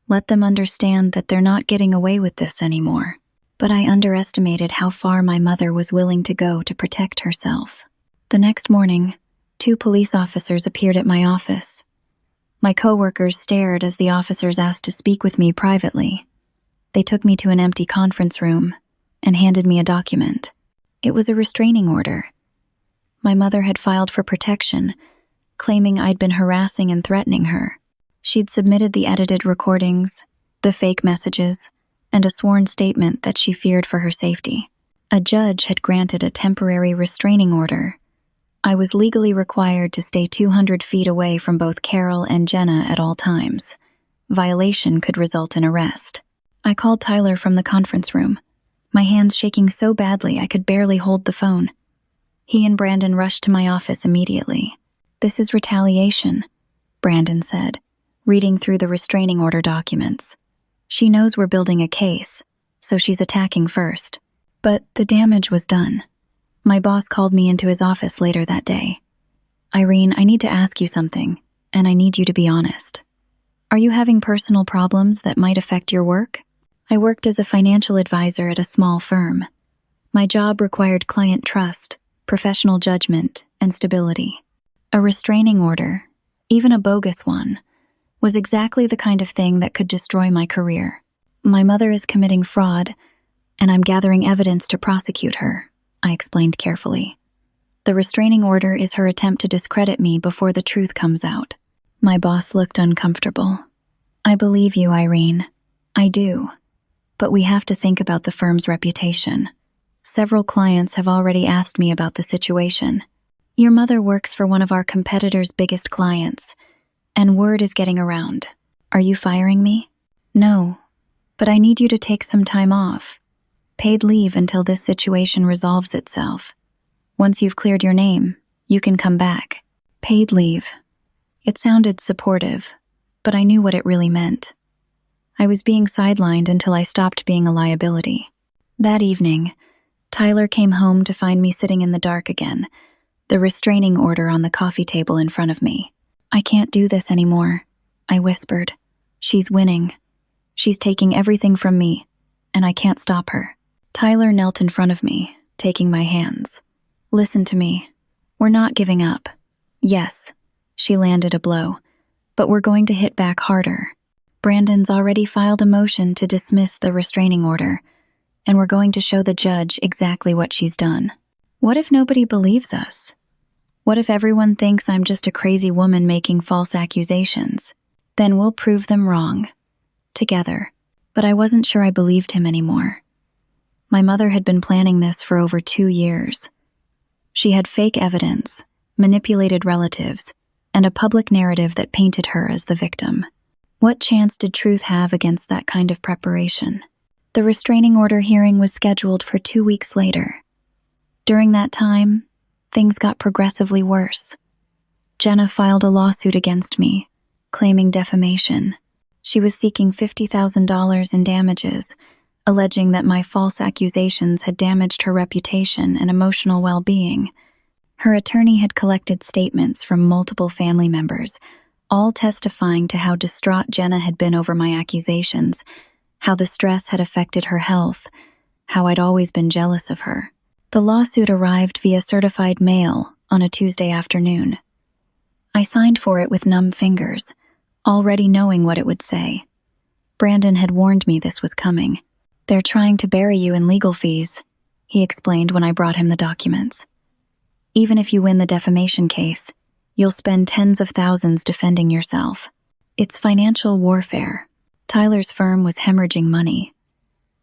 Let them understand that they're not getting away with this anymore. But I underestimated how far my mother was willing to go to protect herself. The next morning, 2 police officers appeared at my office. My coworkers stared as the officers asked to speak with me privately. They took me to an empty conference room and handed me a document. It was a restraining order. My mother had filed for protection, claiming I'd been harassing and threatening her. She'd submitted the edited recordings, the fake messages, and a sworn statement that she feared for her safety. A judge had granted a temporary restraining order. I was legally required to stay 200 feet away from both Carol and Jenna at all times. Violation could result in arrest. I called Tyler from the conference room, my hands shaking so badly I could barely hold the phone. He and Brandon rushed to my office immediately. "This is retaliation," Brandon said, reading through the restraining order documents. "She knows we're building a case, so she's attacking first." But the damage was done. My boss called me into his office later that day. "Irene, I need to ask you something, and I need you to be honest. Are you having personal problems that might affect your work?" I worked as a financial advisor at a small firm. My job required client trust, professional judgment, and stability. A restraining order, even a bogus one, was exactly the kind of thing that could destroy my career. "My mother is committing fraud, and I'm gathering evidence to prosecute her," I explained carefully. "The restraining order is her attempt to discredit me before the truth comes out." My boss looked uncomfortable. "I believe you, Irene. I do. But we have to think about the firm's reputation. Several clients have already asked me about the situation. Your mother works for one of our competitors' biggest clients, and word is getting around. Are you firing me?" "No, but I need you to take some time off. Paid leave until this situation resolves itself. Once you've cleared your name, you can come back." Paid leave. It sounded supportive, but I knew what it really meant. I was being sidelined until I stopped being a liability. That evening, Tyler came home to find me sitting in the dark again, the restraining order on the coffee table in front of me. "I can't do this anymore," I whispered. "She's winning. She's taking everything from me, and I can't stop her." Tyler knelt in front of me, taking my hands. "Listen to me. We're not giving up. Yes, she landed a blow, but we're going to hit back harder. Brandon's already filed a motion to dismiss the restraining order, and we're going to show the judge exactly what she's done. What if nobody believes us? What if everyone thinks I'm just a crazy woman making false accusations? Then we'll prove them wrong. Together." But I wasn't sure I believed him anymore. My mother had been planning this for over 2 years. She had fake evidence, manipulated relatives, and a public narrative that painted her as the victim. What chance did truth have against that kind of preparation? The restraining order hearing was scheduled for 2 weeks later. During that time, things got progressively worse. Jenna filed a lawsuit against me, claiming defamation. She was seeking $50,000 in damages, alleging that my false accusations had damaged her reputation and emotional well-being. Her attorney had collected statements from multiple family members, all testifying to how distraught Jenna had been over my accusations, how the stress had affected her health, how I'd always been jealous of her. The lawsuit arrived via certified mail on a Tuesday afternoon. I signed for it with numb fingers, already knowing what it would say. Brandon had warned me this was coming. "They're trying to bury you in legal fees," he explained when I brought him the documents. "Even if you win the defamation case, you'll spend tens of thousands defending yourself. It's financial warfare." Tyler's firm was hemorrhaging money.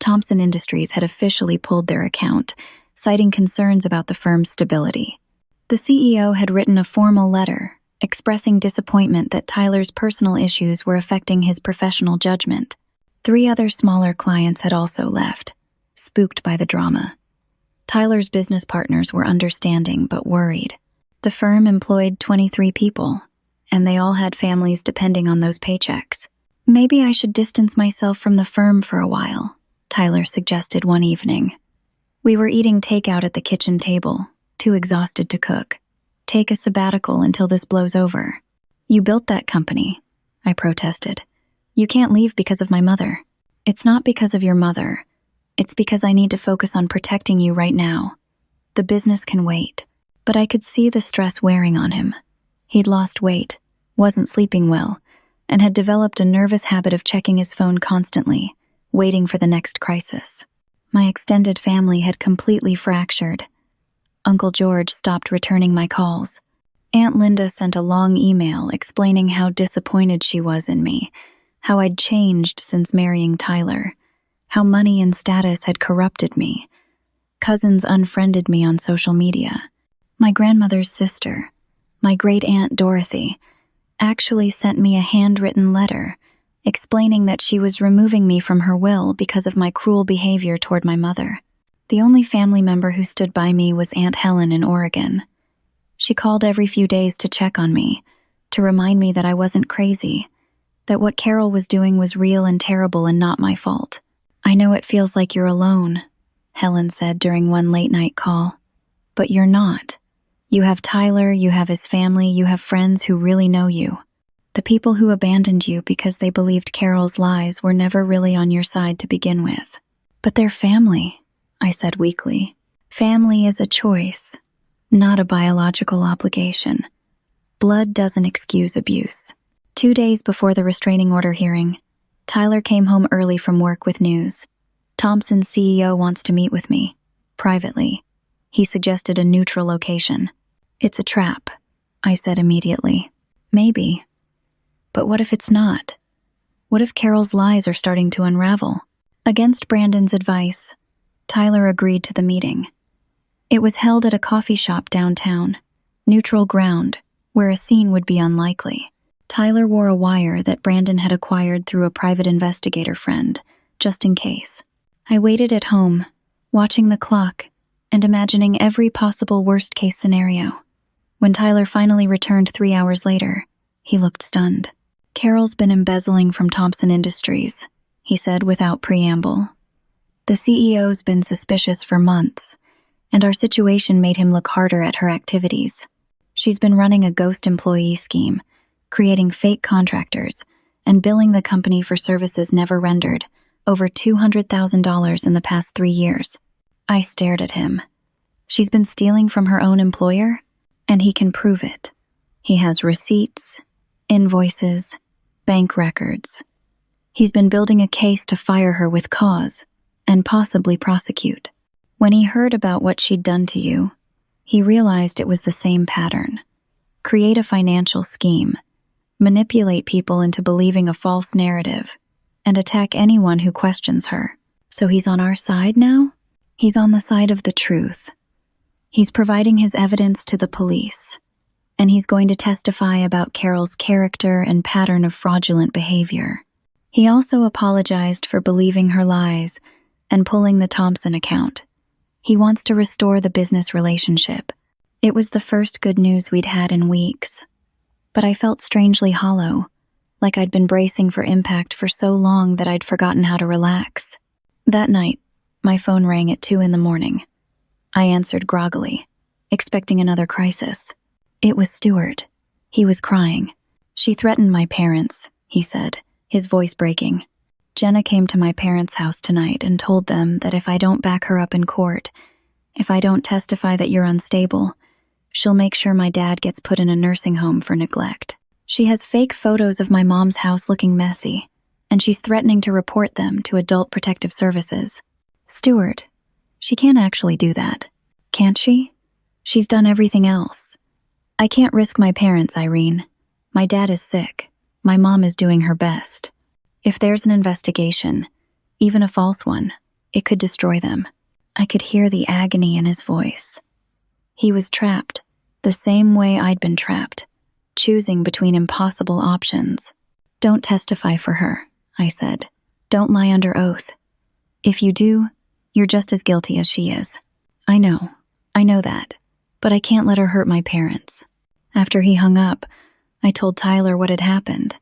Thompson Industries had officially pulled their account, citing concerns about the firm's stability. The CEO had written a formal letter, expressing disappointment that Tyler's personal issues were affecting his professional judgment. 3 other smaller clients had also left, spooked by the drama. Tyler's business partners were understanding but worried. The firm employed 23 people, and they all had families depending on those paychecks. Maybe I should distance myself from the firm for a while, Tyler suggested one evening. We were eating takeout at the kitchen table, too exhausted to cook. Take a sabbatical until this blows over. You built that company, I protested. You can't leave because of my mother. It's not because of your mother. It's because I need to focus on protecting you right now. The business can wait. But I could see the stress wearing on him. He'd lost weight, wasn't sleeping well, and had developed a nervous habit of checking his phone constantly, waiting for the next crisis. My extended family had completely fractured. Uncle George stopped returning my calls. Aunt Linda sent a long email explaining how disappointed she was in me, how I'd changed since marrying Tyler, how money and status had corrupted me. Cousins unfriended me on social media. My grandmother's sister, my great-aunt Dorothy, actually sent me a handwritten letter explaining that she was removing me from her will because of my cruel behavior toward my mother. The only family member who stood by me was Aunt Helen in Oregon. She called every few days to check on me, to remind me that I wasn't crazy, that what Carol was doing was real and terrible and not my fault. I know it feels like you're alone, Helen said during one late-night call. But you're not. You have Tyler, you have his family, you have friends who really know you. The people who abandoned you because they believed Carol's lies were never really on your side to begin with. But they're family, I said weakly. Family is a choice, not a biological obligation. Blood doesn't excuse abuse. 2 days before the restraining order hearing, Tyler came home early from work with news. Thompson's CEO wants to meet with me, privately. He suggested a neutral location. It's a trap, I said immediately. Maybe. But what if it's not? What if Carol's lies are starting to unravel? Against Brandon's advice, Tyler agreed to the meeting. It was held at a coffee shop downtown, neutral ground, where a scene would be unlikely. Tyler wore a wire that Brandon had acquired through a private investigator friend, just in case. I waited at home, watching the clock and imagining every possible worst-case scenario. When Tyler finally returned 3 hours later, he looked stunned. Carol's been embezzling from Thompson Industries, he said without preamble. The CEO's been suspicious for months, and our situation made him look harder at her activities. She's been running a ghost employee scheme, creating fake contractors, and billing the company for services never rendered, over $200,000 in the past 3 years. I stared at him. She's been stealing from her own employer, and he can prove it. He has receipts, invoices, bank records. He's been building a case to fire her with cause and possibly prosecute. When he heard about what she'd done to you, he realized it was the same pattern. Create a financial scheme, manipulate people into believing a false narrative, and attack anyone who questions her. So he's on our side now? He's on the side of the truth. He's providing his evidence to the police, and he's going to testify about Carol's character and pattern of fraudulent behavior. He also apologized for believing her lies and pulling the Thompson account. He wants to restore the business relationship. It was the first good news we'd had in weeks, but I felt strangely hollow, like I'd been bracing for impact for so long that I'd forgotten how to relax. That night, my phone rang at 2 a.m. I answered groggily, expecting another crisis. It was Stuart. He was crying. She threatened my parents, he said, his voice breaking. Jenna came to my parents' house tonight and told them that if I don't back her up in court, if I don't testify that you're unstable, she'll make sure my dad gets put in a nursing home for neglect. She has fake photos of my mom's house looking messy, and she's threatening to report them to Adult Protective Services. Stuart, she can't actually do that, can't she? She's done everything else. I can't risk my parents, Irene. My dad is sick. My mom is doing her best. If there's an investigation, even a false one, it could destroy them. I could hear the agony in his voice. He was trapped, the same way I'd been trapped, choosing between impossible options. Don't testify for her, I said. Don't lie under oath. If you do, you're just as guilty as she is. I know that, but I can't let her hurt my parents. After he hung up, I told Tyler what had happened.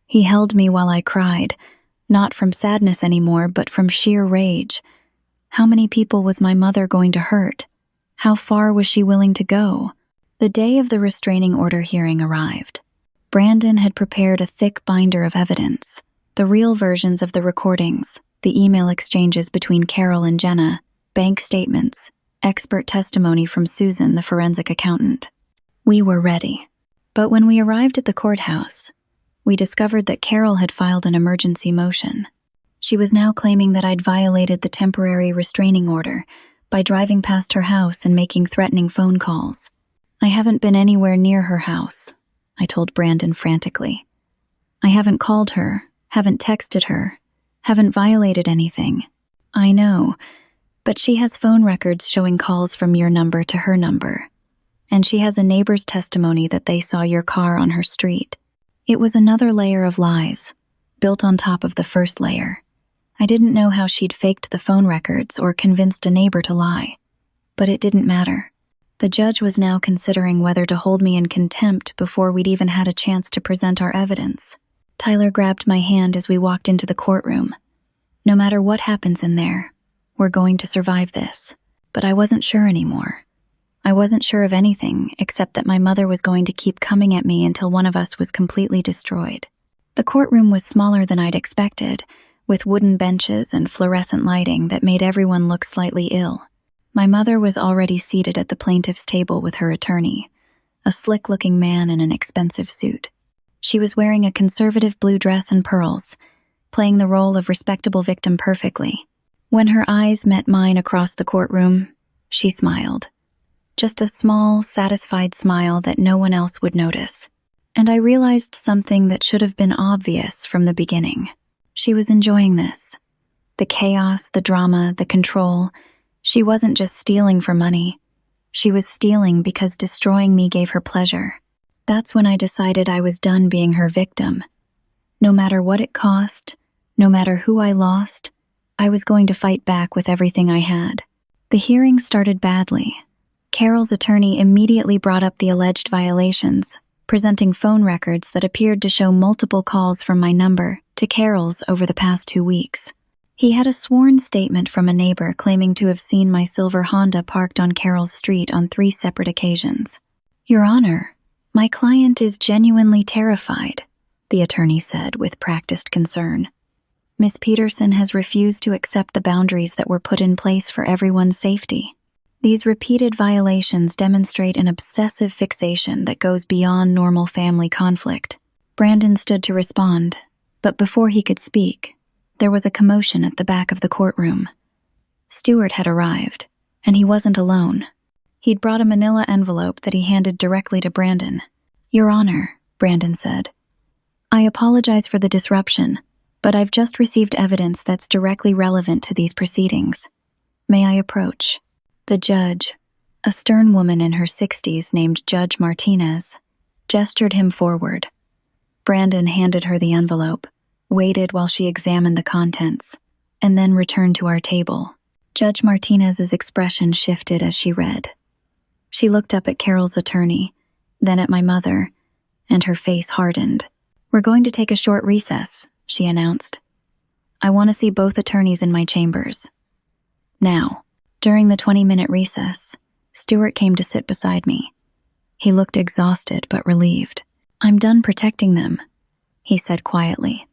He held me while I cried, not from sadness anymore, but from sheer rage. How many people was my mother going to hurt? How far was she willing to go? The day of the restraining order hearing arrived. Brandon had prepared a thick binder of evidence, the real versions of the recordings, the email exchanges between Carol and Jenna, bank statements, expert testimony from Susan, the forensic accountant. We were ready. But when we arrived at the courthouse, we discovered that Carol had filed an emergency motion. She was now claiming that I'd violated the temporary restraining order by driving past her house and making threatening phone calls. I haven't been anywhere near her house, I told Brandon frantically. I haven't called her, haven't texted her, haven't violated anything. I know, but she has phone records showing calls from your number to her number. And she has a neighbor's testimony that they saw your car on her street. It was another layer of lies, built on top of the first layer. I didn't know how she'd faked the phone records or convinced a neighbor to lie. But it didn't matter. The judge was now considering whether to hold me in contempt before we'd even had a chance to present our evidence. Tyler grabbed my hand as we walked into the courtroom. No matter what happens in there, we're going to survive this. But I wasn't sure anymore. I wasn't sure of anything except that my mother was going to keep coming at me until one of us was completely destroyed. The courtroom was smaller than I'd expected, with wooden benches and fluorescent lighting that made everyone look slightly ill. My mother was already seated at the plaintiff's table with her attorney, a slick-looking man in an expensive suit. She was wearing a conservative blue dress and pearls, playing the role of respectable victim perfectly. When her eyes met mine across the courtroom, she smiled. Just a small, satisfied smile that no one else would notice. And I realized something that should have been obvious from the beginning. She was enjoying this. The chaos, the drama, the control. She wasn't just stealing for money. She was stealing because destroying me gave her pleasure. That's when I decided I was done being her victim. No matter what it cost, no matter who I lost, I was going to fight back with everything I had. The hearing started badly. Carol's attorney immediately brought up the alleged violations, presenting phone records that appeared to show multiple calls from my number to Carol's over the past 2 weeks. He had a sworn statement from a neighbor claiming to have seen my silver Honda parked on Carol's street on 3 separate occasions. Your Honor, my client is genuinely terrified, the attorney said with practiced concern. Miss Peterson has refused to accept the boundaries that were put in place for everyone's safety. These repeated violations demonstrate an obsessive fixation that goes beyond normal family conflict. Brandon stood to respond, but before he could speak, there was a commotion at the back of the courtroom. Stewart had arrived, and he wasn't alone. He'd brought a manila envelope that he handed directly to Brandon. Your Honor, Brandon said, I apologize for the disruption, but I've just received evidence that's directly relevant to these proceedings. May I approach? The judge, a stern woman in her 60s named Judge Martinez, gestured him forward. Brandon handed her the envelope, waited while she examined the contents, and then returned to our table. Judge Martinez's expression shifted as she read. She looked up at Carol's attorney, then at my mother, and her face hardened. We're going to take a short recess, she announced. I want to see both attorneys in my chambers. Now. During the 20-minute recess, Stewart came to sit beside me. He looked exhausted but relieved. I'm done protecting them, he said quietly.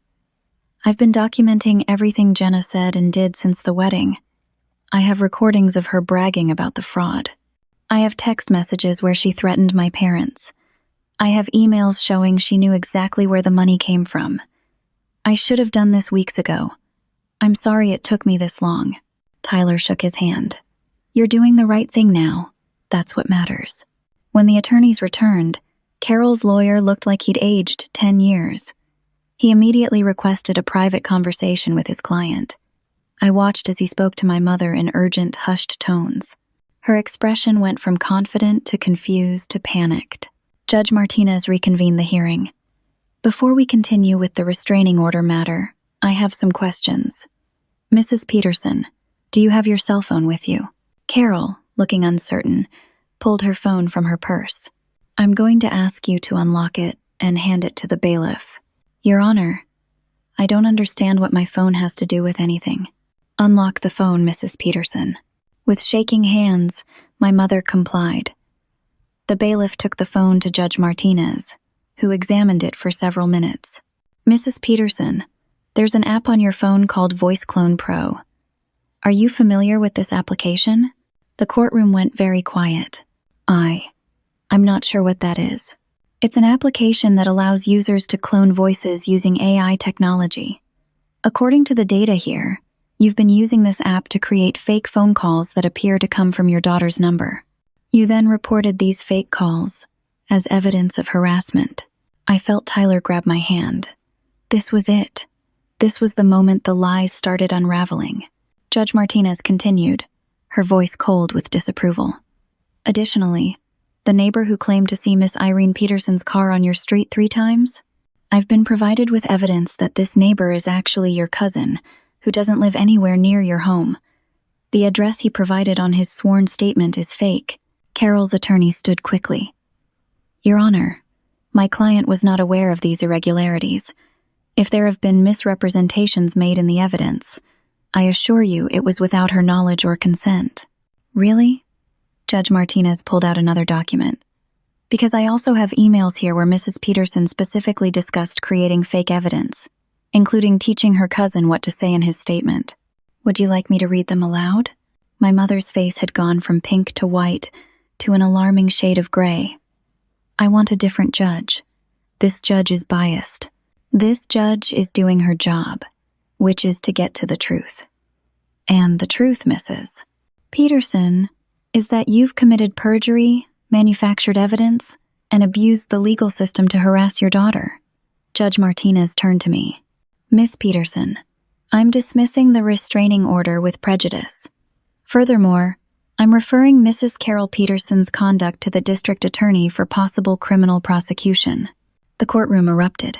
I've been documenting everything Jenna said and did since the wedding. I have recordings of her bragging about the fraud. I have text messages where she threatened my parents. I have emails showing she knew exactly where the money came from. I should have done this weeks ago. I'm sorry it took me this long. Tyler shook his hand. You're doing the right thing now. That's what matters. When the attorneys returned, Carol's lawyer looked like he'd aged 10 years. He immediately requested a private conversation with his client. I watched as he spoke to my mother in urgent, hushed tones. Her expression went from confident to confused to panicked. Judge Martinez reconvened the hearing. Before we continue with the restraining order matter, I have some questions. Mrs. Peterson, do you have your cell phone with you? Carol, looking uncertain, pulled her phone from her purse. I'm going to ask you to unlock it and hand it to the bailiff. Your Honor, I don't understand what my phone has to do with anything. Unlock the phone, Mrs. Peterson. With shaking hands, my mother complied. The bailiff took the phone to Judge Martinez, who examined it for several minutes. Mrs. Peterson, there's an app on your phone called Voice Clone Pro. Are you familiar with this application? The courtroom went very quiet. I'm not sure what that is. It's an application that allows users to clone voices using AI technology. According to the data here, you've been using this app to create fake phone calls that appear to come from your daughter's number. You then reported these fake calls as evidence of harassment. I felt Tyler grab my hand. This was it. This was the moment the lies started unraveling. Judge Martinez continued, her voice cold with disapproval. Additionally, the neighbor who claimed to see Miss Irene Peterson's car on your street 3 times? I've been provided with evidence that this neighbor is actually your cousin, who doesn't live anywhere near your home. The address he provided on his sworn statement is fake. Carol's attorney stood quickly. Your Honor, my client was not aware of these irregularities. If there have been misrepresentations made in the evidence, I assure you it was without her knowledge or consent. Really? Judge Martinez pulled out another document. Because I also have emails here where Mrs. Peterson specifically discussed creating fake evidence, including teaching her cousin what to say in his statement. Would you like me to read them aloud? My mother's face had gone from pink to white to an alarming shade of gray. I want a different judge. This judge is biased. This judge is doing her job, which is to get to the truth. And the truth, Mrs. Peterson, is that you've committed perjury, manufactured evidence, and abused the legal system to harass your daughter. Judge Martinez turned to me. Miss Peterson, I'm dismissing the restraining order with prejudice. Furthermore, I'm referring Mrs. Carol Peterson's conduct to the district attorney for possible criminal prosecution. The courtroom erupted.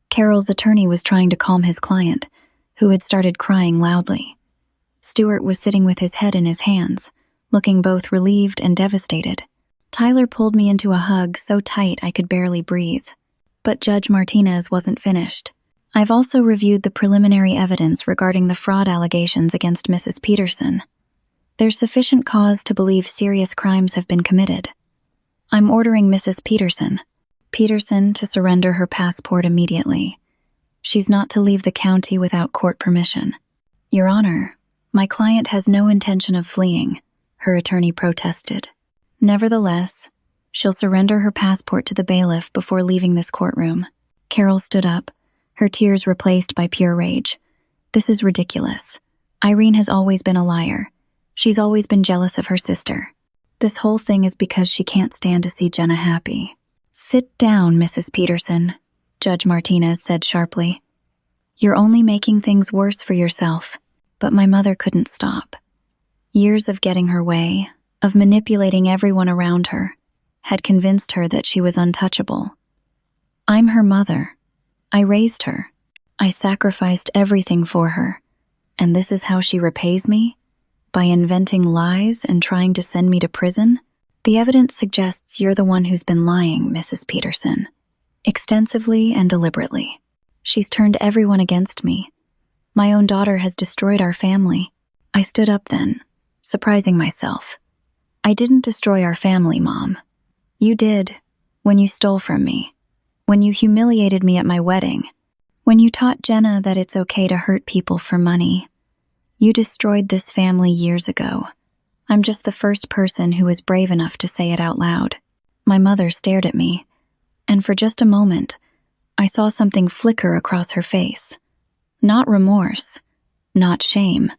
Carol's attorney was trying to calm his client, who had started crying loudly. Stewart was sitting with his head in his hands, looking both relieved and devastated. Tyler pulled me into a hug so tight I could barely breathe. But Judge Martinez wasn't finished. I've also reviewed the preliminary evidence regarding the fraud allegations against Mrs. Peterson. There's sufficient cause to believe serious crimes have been committed. I'm ordering Mrs. Peterson to surrender her passport immediately. She's not to leave the county without court permission. Your Honor, my client has no intention of fleeing, her attorney protested. Nevertheless, she'll surrender her passport to the bailiff before leaving this courtroom. Carol stood up, her tears replaced by pure rage. This is ridiculous. Irene has always been a liar. She's always been jealous of her sister. This whole thing is because she can't stand to see Jenna happy. Sit down, Mrs. Peterson, Judge Martinez said sharply. You're only making things worse for yourself. But my mother couldn't stop. Years of getting her way, of manipulating everyone around her, had convinced her that she was untouchable. I'm her mother. I raised her. I sacrificed everything for her. And this is how she repays me? By inventing lies and trying to send me to prison? The evidence suggests you're the one who's been lying, Mrs. Peterson. Extensively and deliberately. She's turned everyone against me. My own daughter has destroyed our family. I stood up then, surprising myself. I didn't destroy our family, Mom. You did, when you stole from me. When you humiliated me at my wedding. When you taught Jenna that it's okay to hurt people for money. You destroyed this family years ago. I'm just the first person who was brave enough to say it out loud. My mother stared at me, and for just a moment, I saw something flicker across her face. Not remorse, not shame,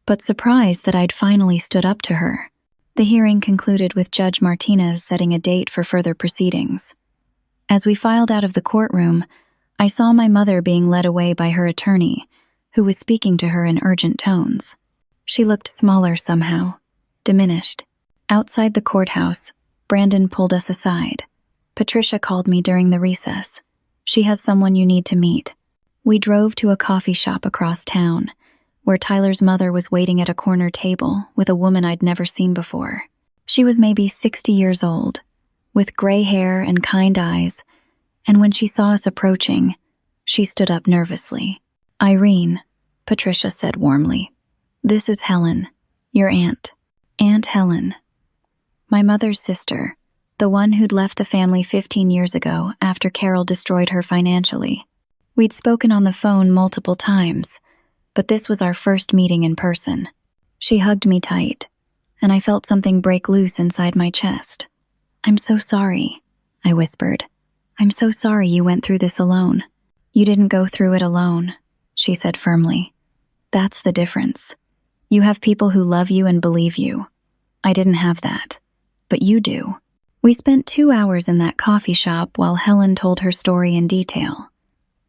but surprise that I'd finally stood up to her. The hearing concluded with Judge Martinez setting a date for further proceedings. As we filed out of the courtroom, I saw my mother being led away by her attorney, who was speaking to her in urgent tones. She looked smaller somehow, diminished. Outside the courthouse, Brandon pulled us aside. Patricia called me during the recess. She has someone you need to meet. We drove to a coffee shop across town, where Tyler's mother was waiting at a corner table with a woman I'd never seen before. She was maybe 60 years old, with gray hair and kind eyes, and when she saw us approaching, She stood up nervously. "Irene," Patricia said warmly. "This is Helen, your aunt. Aunt Helen. My mother's sister, the one who'd left the family 15 years ago after Carol destroyed her financially. We'd spoken on the phone multiple times, but this was our first meeting in person." She hugged me tight, and I felt something break loose inside my chest. "I'm so sorry," I whispered. "I'm so sorry you went through this alone." "You didn't go through it alone," she said firmly. "That's the difference. You have people who love you and believe you. I didn't have that, but you do." We spent 2 hours in that coffee shop while Helen told her story in detail.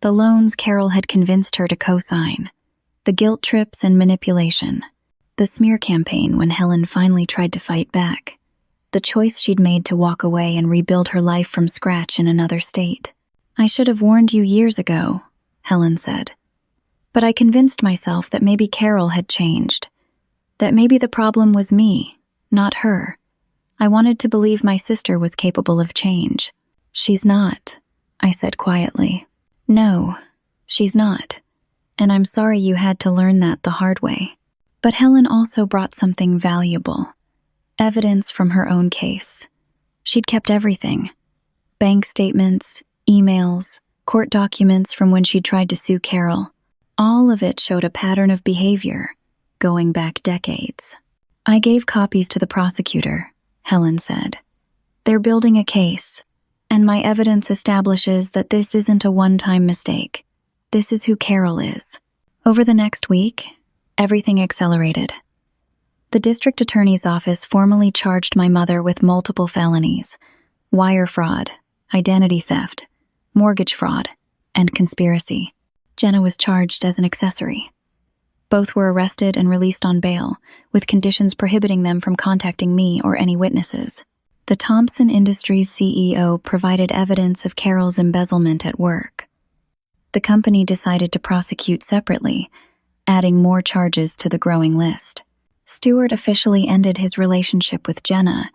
The loans Carol had convinced her to co-sign, the guilt trips and manipulation, the smear campaign when Helen finally tried to fight back, the choice she'd made to walk away and rebuild her life from scratch in another state. "I should have warned you years ago," Helen said. "But I convinced myself that maybe Carol had changed, that maybe the problem was me, not her. I wanted to believe my sister was capable of change." "She's not," I said quietly. "No, she's not. And I'm sorry you had to learn that the hard way." But Helen also brought something valuable. Evidence from her own case. She'd kept everything. Bank statements, emails, court documents from when she'd tried to sue Carol. All of it showed a pattern of behavior, going back decades. "I gave copies to the prosecutor," Helen said. "They're building a case, and my evidence establishes that this isn't a one-time mistake. This is who Carol is." Over the next week, everything accelerated. The district attorney's office formally charged my mother with multiple felonies: wire fraud, identity theft, mortgage fraud, and conspiracy. Jenna was charged as an accessory. Both were arrested and released on bail, with conditions prohibiting them from contacting me or any witnesses. The Thompson Industries CEO provided evidence of Carol's embezzlement at work. The company decided to prosecute separately, adding more charges to the growing list. Stewart officially ended his relationship with Jenna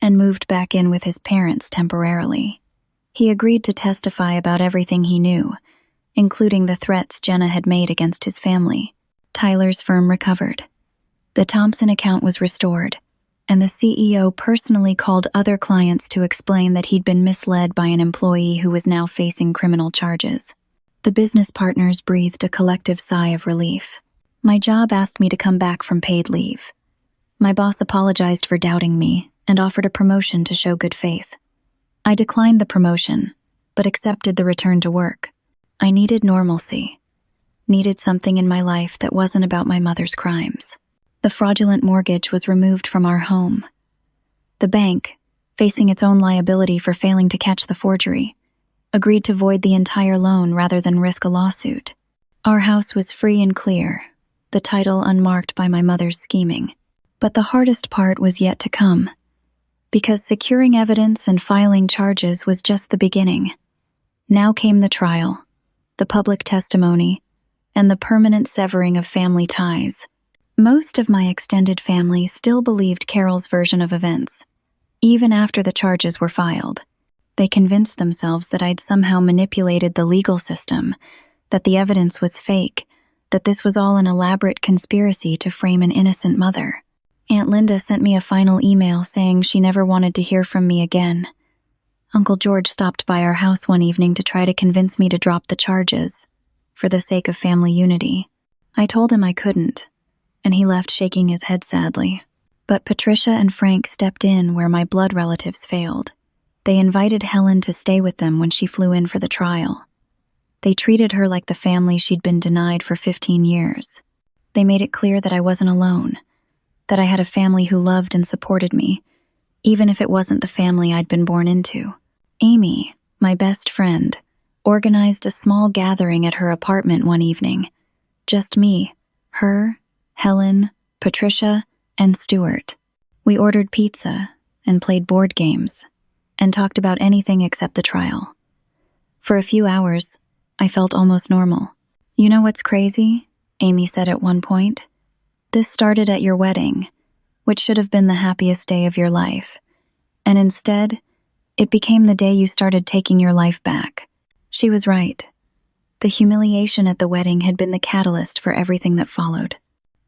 and moved back in with his parents temporarily. He agreed to testify about everything he knew, including the threats Jenna had made against his family. Tyler's firm recovered. The Thompson account was restored, and the CEO personally called other clients to explain that he'd been misled by an employee who was now facing criminal charges. The business partners breathed a collective sigh of relief. My job asked me to come back from paid leave. My boss apologized for doubting me and offered a promotion to show good faith. I declined the promotion, but accepted the return to work. I needed normalcy. Needed something in my life that wasn't about my mother's crimes. The fraudulent mortgage was removed from our home. The bank, facing its own liability for failing to catch the forgery, agreed to void the entire loan rather than risk a lawsuit. Our house was free and clear, the title unmarked by my mother's scheming. But the hardest part was yet to come, because securing evidence and filing charges was just the beginning. Now came the trial, the public testimony, and the permanent severing of family ties. Most of my extended family still believed Carol's version of events, even after the charges were filed. They convinced themselves that I'd somehow manipulated the legal system, that the evidence was fake, that this was all an elaborate conspiracy to frame an innocent mother. Aunt Linda sent me a final email saying she never wanted to hear from me again. Uncle George stopped by our house one evening to try to convince me to drop the charges, for the sake of family unity. I told him I couldn't, and he left shaking his head sadly. But Patricia and Frank stepped in where my blood relatives failed. They invited Helen to stay with them when she flew in for the trial. They treated her like the family she'd been denied for 15 years. They made it clear that I wasn't alone, that I had a family who loved and supported me, even if it wasn't the family I'd been born into. Amy, my best friend, organized a small gathering at her apartment one evening. Just me, her, Helen, Patricia, and Stewart. We ordered pizza and played board games and talked about anything except the trial. For a few hours, I felt almost normal. "You know what's crazy?" Amy said at one point. "This started at your wedding, which should have been the happiest day of your life. And instead, it became the day you started taking your life back." She was right. The humiliation at the wedding had been the catalyst for everything that followed.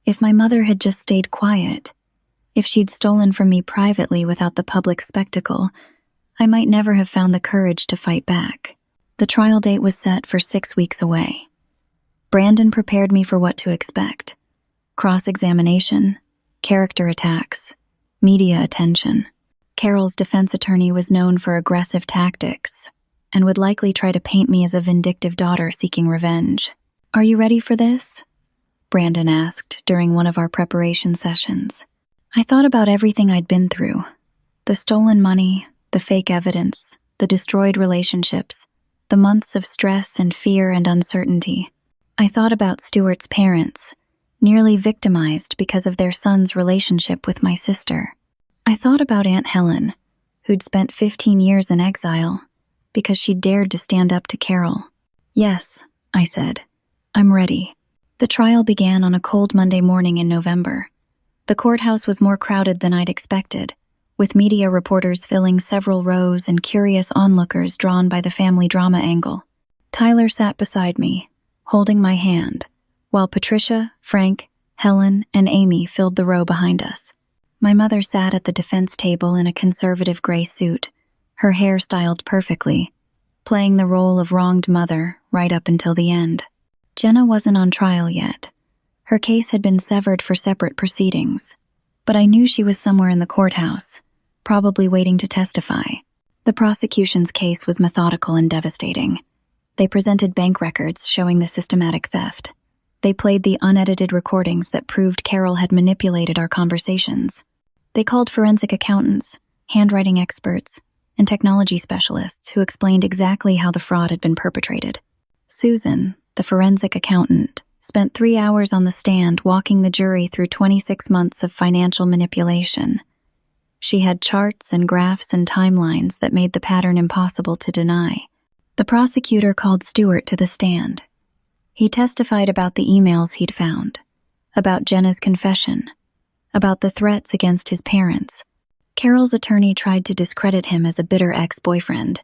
If my mother had just stayed quiet, if she'd stolen from me privately without the public spectacle, I might never have found the courage to fight back. The trial date was set for 6 weeks away. Brandon prepared me for what to expect: cross-examination, character attacks, media attention. Carol's defense attorney was known for aggressive tactics and would likely try to paint me as a vindictive daughter seeking revenge. "Are you ready for this?" Brandon asked during one of our preparation sessions. I thought about everything I'd been through: the stolen money, the fake evidence, the destroyed relationships, the months of stress and fear and uncertainty. I thought about Stuart's parents, nearly victimized because of their son's relationship with my sister. I thought about Aunt Helen, who'd spent 15 years in exile because she dared to stand up to Carol. "Yes," I said, "I'm ready." The trial began on a cold Monday morning in November. The courthouse was more crowded than I'd expected, with media reporters filling several rows and curious onlookers drawn by the family drama angle. Tyler sat beside me, holding my hand, while Patricia, Frank, Helen, and Amy filled the row behind us. My mother sat at the defense table in a conservative gray suit, her hair styled perfectly, playing the role of wronged mother right up until the end. Jenna wasn't on trial yet. Her case had been severed for separate proceedings, but I knew she was somewhere in the courthouse, probably waiting to testify. The prosecution's case was methodical and devastating. They presented bank records showing the systematic theft. They played the unedited recordings that proved Carol had manipulated our conversations. They called forensic accountants, handwriting experts, and technology specialists who explained exactly how the fraud had been perpetrated. Susan, the forensic accountant, spent 3 hours on the stand walking the jury through 26 months of financial manipulation. She had charts and graphs and timelines that made the pattern impossible to deny. The prosecutor called Stuart to the stand. He testified about the emails he'd found, about Jenna's confession, about the threats against his parents. Carol's attorney tried to discredit him as a bitter ex-boyfriend,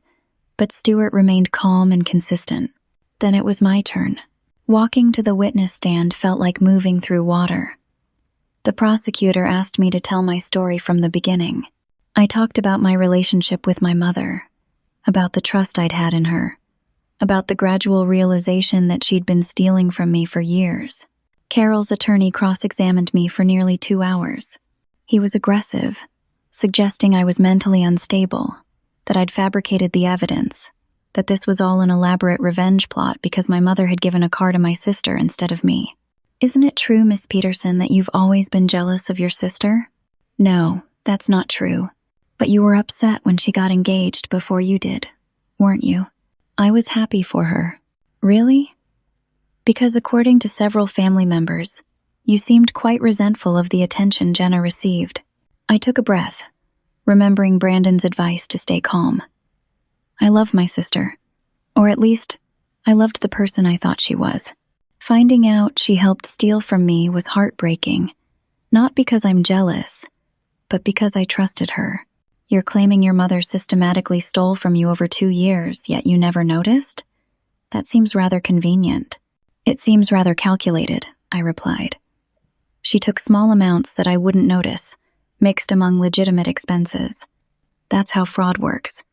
but Stuart remained calm and consistent. Then it was my turn. Walking to the witness stand felt like moving through water. The prosecutor asked me to tell my story from the beginning. I talked about my relationship with my mother, about the trust I'd had in her, about the gradual realization that she'd been stealing from me for years. Carol's attorney cross-examined me for nearly 2 hours. He was aggressive, suggesting I was mentally unstable, that I'd fabricated the evidence, that this was all an elaborate revenge plot because my mother had given a car to my sister instead of me. "Isn't it true, Miss Peterson, that you've always been jealous of your sister?" "No, that's not true. But you were upset when she got engaged before you did, weren't you?" "I was happy for her." "Really?" "Because according to several family members, you seemed quite resentful of the attention Jenna received." I took a breath, remembering Brandon's advice to stay calm. I love my sister, or at least, I loved the person I thought she was. Finding out she helped steal from me was heartbreaking, not because I'm jealous, but because I trusted her. "You're claiming your mother systematically stole from you over 2 years, yet you never noticed? That seems rather convenient." "It seems rather calculated," I replied. "She took small amounts that I wouldn't notice, mixed among legitimate expenses. That's how fraud works.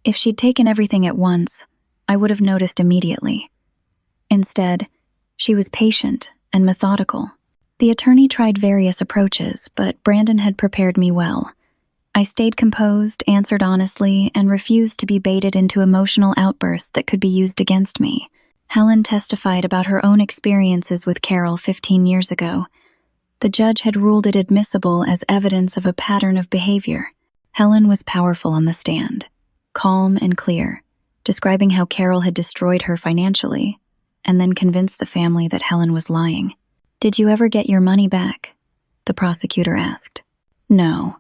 If she'd taken everything at once, I would have noticed immediately. Instead, she was patient and methodical." The attorney tried various approaches, but Brandon had prepared me well. I stayed composed, answered honestly, and refused to be baited into emotional outbursts that could be used against me. Helen testified about her own experiences with Carol 15 years ago. The judge had ruled it admissible as evidence of a pattern of behavior. Helen was powerful on the stand, calm and clear, describing how Carol had destroyed her financially, and then convinced the family that Helen was lying. "Did you ever get your money back?" the prosecutor asked. "No.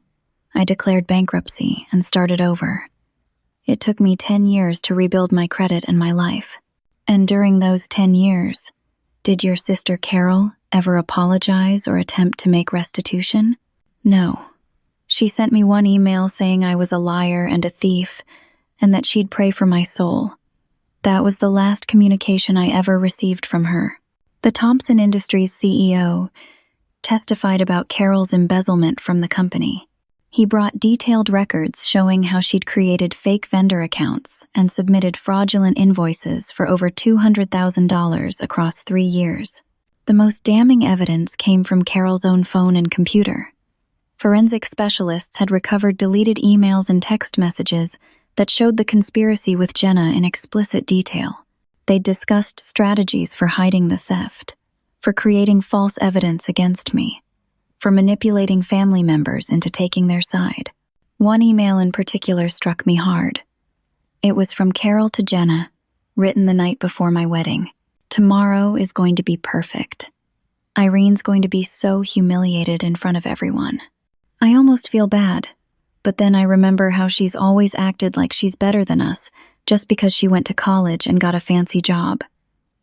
I declared bankruptcy and started over. It took me 10 years to rebuild my credit and my life. And during those 10 years, did your sister Carol ever apologize or attempt to make restitution?" "No. She sent me one email saying I was a liar and a thief, and that she'd pray for my soul. That was the last communication I ever received from her. The Thompson Industries CEO testified about Carol's embezzlement from the company. He brought detailed records showing how she'd created fake vendor accounts and submitted fraudulent invoices for over $200,000 across 3 years. The most damning evidence came from Carol's own phone and computer. Forensic specialists had recovered deleted emails and text messages that showed the conspiracy with Jenna in explicit detail. They'd discussed strategies for hiding the theft, for creating false evidence against me, for manipulating family members into taking their side. One email in particular struck me hard. It was from Carol to Jenna, written the night before my wedding. Tomorrow is going to be perfect. Irene's going to be so humiliated in front of everyone. I almost feel bad, but then I remember how she's always acted like she's better than us just because she went to college and got a fancy job.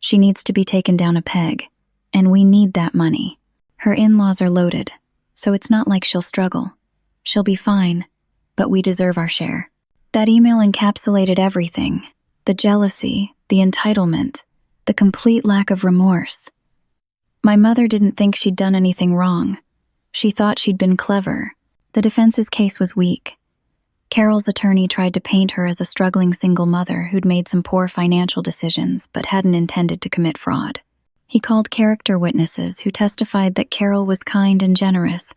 She needs to be taken down a peg, and we need that money. Her in-laws are loaded, so it's not like she'll struggle. She'll be fine, but we deserve our share. That email encapsulated everything: the jealousy, the entitlement, the complete lack of remorse. My mother didn't think she'd done anything wrong. She thought she'd been clever. The defense's case was weak. Carol's attorney tried to paint her as a struggling single mother who'd made some poor financial decisions but hadn't intended to commit fraud. He called character witnesses who testified that Carol was kind and generous,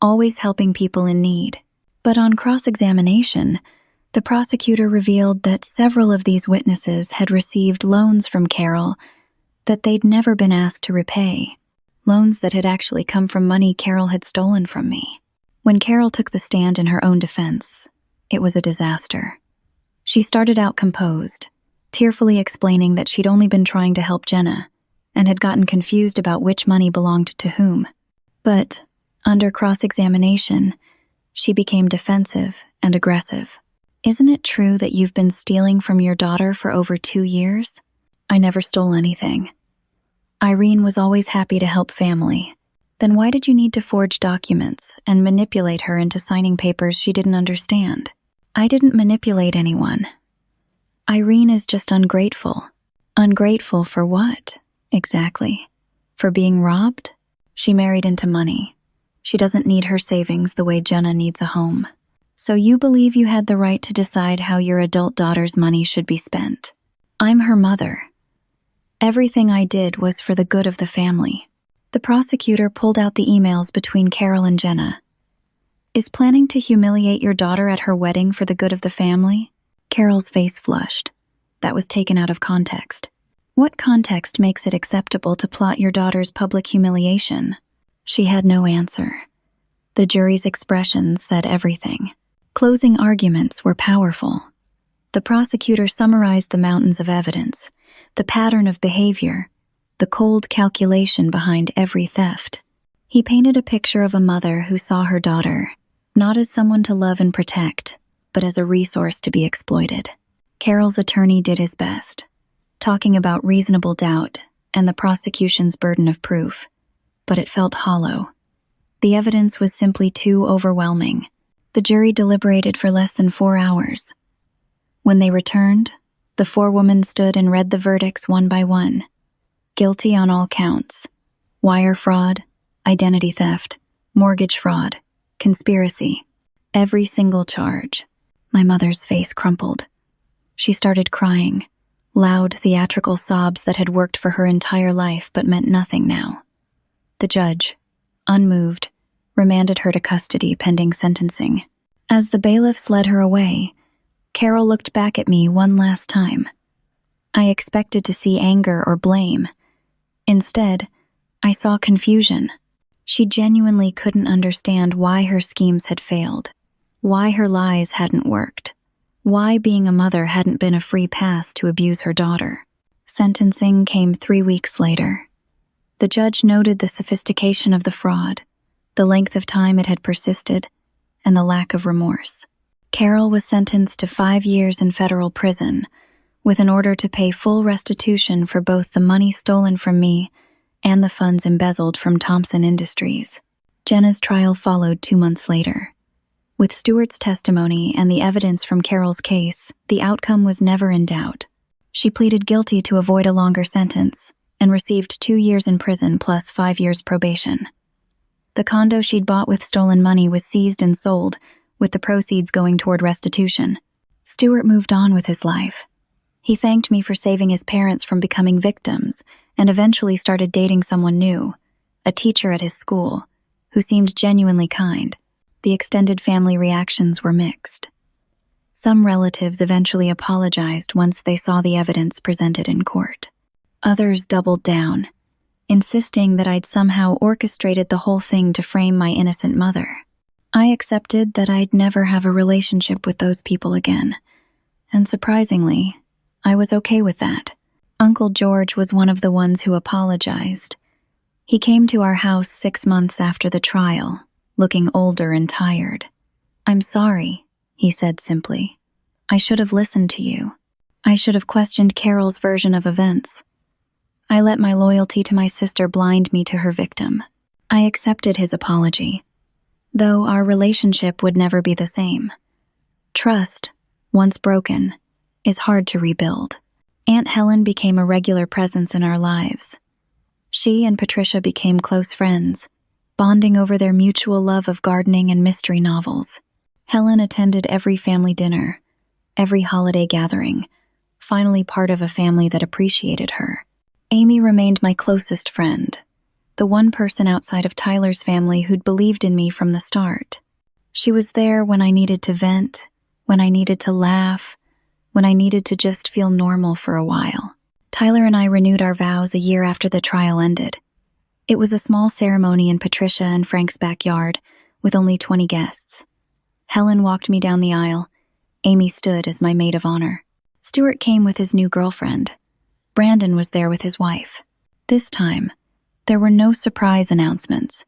always helping people in need. But on cross-examination, the prosecutor revealed that several of these witnesses had received loans from Carol that they'd never been asked to repay, loans that had actually come from money Carol had stolen from me. When Carol took the stand in her own defense, it was a disaster. She started out composed, tearfully explaining that she'd only been trying to help Jenna and had gotten confused about which money belonged to whom. But, under cross-examination, she became defensive and aggressive. "Isn't it true that you've been stealing from your daughter for over 2 years? I never stole anything. Irene was always happy to help family. Then why did you need to forge documents and manipulate her into signing papers she didn't understand?" "I didn't manipulate anyone. Irene is just ungrateful." "Ungrateful for what, exactly? For being robbed? She married into money. She doesn't need her savings the way Jenna needs a home. So you believe you had the right to decide how your adult daughter's money should be spent. I'm her mother. Everything I did was for the good of the family." The prosecutor pulled out the emails between Carol and Jenna. "Is planning to humiliate your daughter at her wedding for the good of the family?" Carol's face flushed. That was taken out of context. "What context makes it acceptable to plot your daughter's public humiliation?" She had no answer. The jury's expressions said everything. Closing arguments were powerful. The prosecutor summarized the mountains of evidence, the pattern of behavior, the cold calculation behind every theft. He painted a picture of a mother who saw her daughter, not as someone to love and protect, but as a resource to be exploited. Carol's attorney did his best, talking about reasonable doubt and the prosecution's burden of proof, but it felt hollow. The evidence was simply too overwhelming. The jury deliberated for less than 4 hours. When they returned, the forewoman stood and read the verdicts one by one. Guilty on all counts: wire fraud, identity theft, mortgage fraud, conspiracy. Every single charge. My mother's face crumpled. She started crying, loud theatrical sobs that had worked for her entire life but meant nothing now. The judge, unmoved, remanded her to custody pending sentencing. As the bailiffs led her away, Carol looked back at me one last time. I expected to see anger or blame. Instead, I saw confusion. She genuinely couldn't understand why her schemes had failed, why her lies hadn't worked, why being a mother hadn't been a free pass to abuse her daughter. Sentencing came 3 weeks later. The judge noted the sophistication of the fraud, the length of time it had persisted, and the lack of remorse. Carol was sentenced to 5 years in federal prison, with an order to pay full restitution for both the money stolen from me and the funds embezzled from Thompson Industries. Jenna's trial followed 2 months later. With Stewart's testimony and the evidence from Carol's case, the outcome was never in doubt. She pleaded guilty to avoid a longer sentence and received 2 years in prison plus 5 years probation. The condo she'd bought with stolen money was seized and sold, with the proceeds going toward restitution. Stuart moved on with his life. He thanked me for saving his parents from becoming victims and eventually started dating someone new, a teacher at his school, who seemed genuinely kind. The extended family reactions were mixed. Some relatives eventually apologized once they saw the evidence presented in court. Others doubled down, insisting that I'd somehow orchestrated the whole thing to frame my innocent mother. I accepted that I'd never have a relationship with those people again, and surprisingly, I was okay with that. Uncle George was one of the ones who apologized. He came to our house 6 months after the trial, looking older and tired. "I'm sorry," he said simply. "I should have listened to you. I should have questioned Carol's version of events. I let my loyalty to my sister blind me to her victim." I accepted his apology, though our relationship would never be the same. Trust, once broken, is hard to rebuild. Aunt Helen became a regular presence in our lives. She and Patricia became close friends, bonding over their mutual love of gardening and mystery novels. Helen attended every family dinner, every holiday gathering, finally part of a family that appreciated her. Amy remained my closest friend, the one person outside of Tyler's family who'd believed in me from the start. She was there when I needed to vent, when I needed to laugh, when I needed to just feel normal for a while. Tyler and I renewed our vows a year after the trial ended. It was a small ceremony in Patricia and Frank's backyard, with only 20 guests. Helen walked me down the aisle. Amy stood as my maid of honor. Stuart came with his new girlfriend. Brandon was there with his wife. This time, there were no surprise announcements,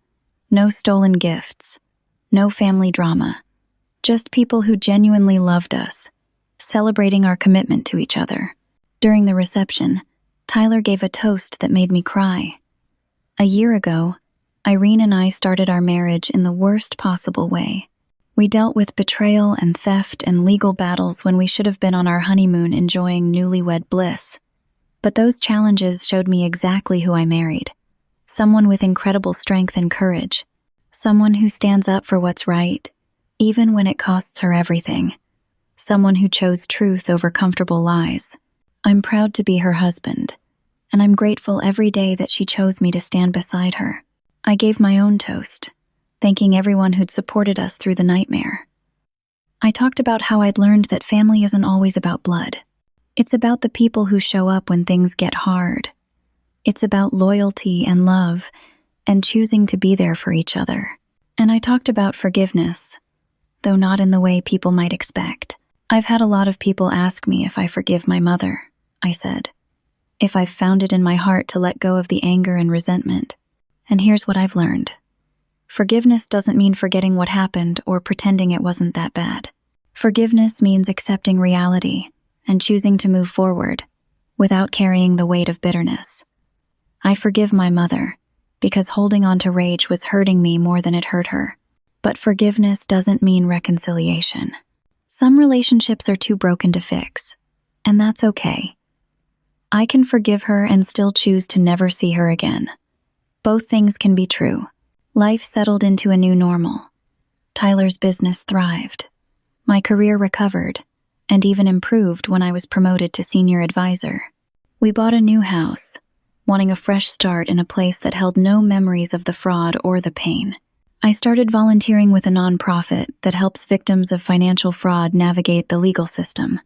no stolen gifts, no family drama, just people who genuinely loved us, celebrating our commitment to each other. During the reception, Tyler gave a toast that made me cry. A year ago, Irene and I started our marriage in the worst possible way. We dealt with betrayal and theft and legal battles when we should have been on our honeymoon enjoying newlywed bliss. But those challenges showed me exactly who I married. Someone with incredible strength and courage. Someone who stands up for what's right, even when it costs her everything. Someone who chose truth over comfortable lies. I'm proud to be her husband, and I'm grateful every day that she chose me to stand beside her. I gave my own toast, thanking everyone who'd supported us through the nightmare. I talked about how I'd learned that family isn't always about blood. It's about the people who show up when things get hard. It's about loyalty and love, and choosing to be there for each other. And I talked about forgiveness, though not in the way people might expect. "I've had a lot of people ask me if I forgive my mother," I said. "If I've found it in my heart to let go of the anger and resentment. And here's what I've learned. Forgiveness doesn't mean forgetting what happened or pretending it wasn't that bad. Forgiveness means accepting reality and choosing to move forward without carrying the weight of bitterness. I forgive my mother because holding on to rage was hurting me more than it hurt her. But forgiveness doesn't mean reconciliation. Some relationships are too broken to fix, and that's okay. I can forgive her and still choose to never see her again. Both things can be true. Life settled into a new normal. Tyler's business thrived. My career recovered, and even improved when I was promoted to senior advisor. We bought a new house, wanting a fresh start in a place that held no memories of the fraud or the pain. I started volunteering with a nonprofit that helps victims of financial fraud navigate the legal system.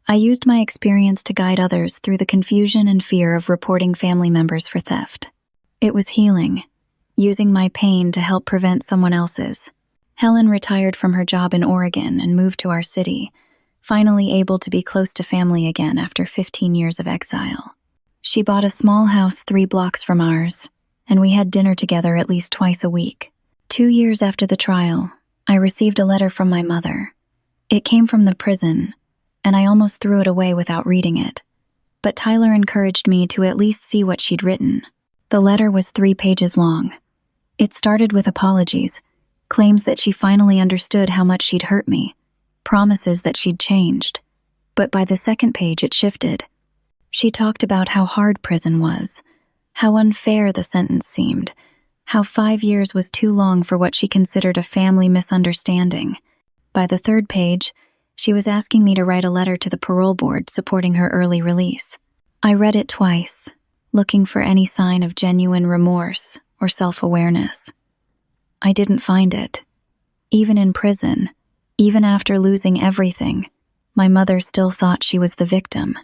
I used my experience to guide others through the confusion and fear of reporting family members for theft. It was healing, using my pain to help prevent someone else's. Helen retired from her job in Oregon and moved to our city, finally able to be close to family again after 15 years of exile. She bought a small house 3 blocks from ours, and we had dinner together at least twice a week. 2 years after the trial, I received a letter from my mother. It came from the prison, and I almost threw it away without reading it. But Tyler encouraged me to at least see what she'd written. The letter was 3 pages long. It started with apologies, claims that she finally understood how much she'd hurt me, promises that she'd changed. But by the second page it shifted. She talked about how hard prison was, how unfair the sentence seemed, how 5 years was too long for what she considered a family misunderstanding. By the third page, she was asking me to write a letter to the parole board supporting her early release. I read it twice, looking for any sign of genuine remorse or self-awareness. I didn't find it. Even in prison, even after losing everything, my mother still thought she was the victim.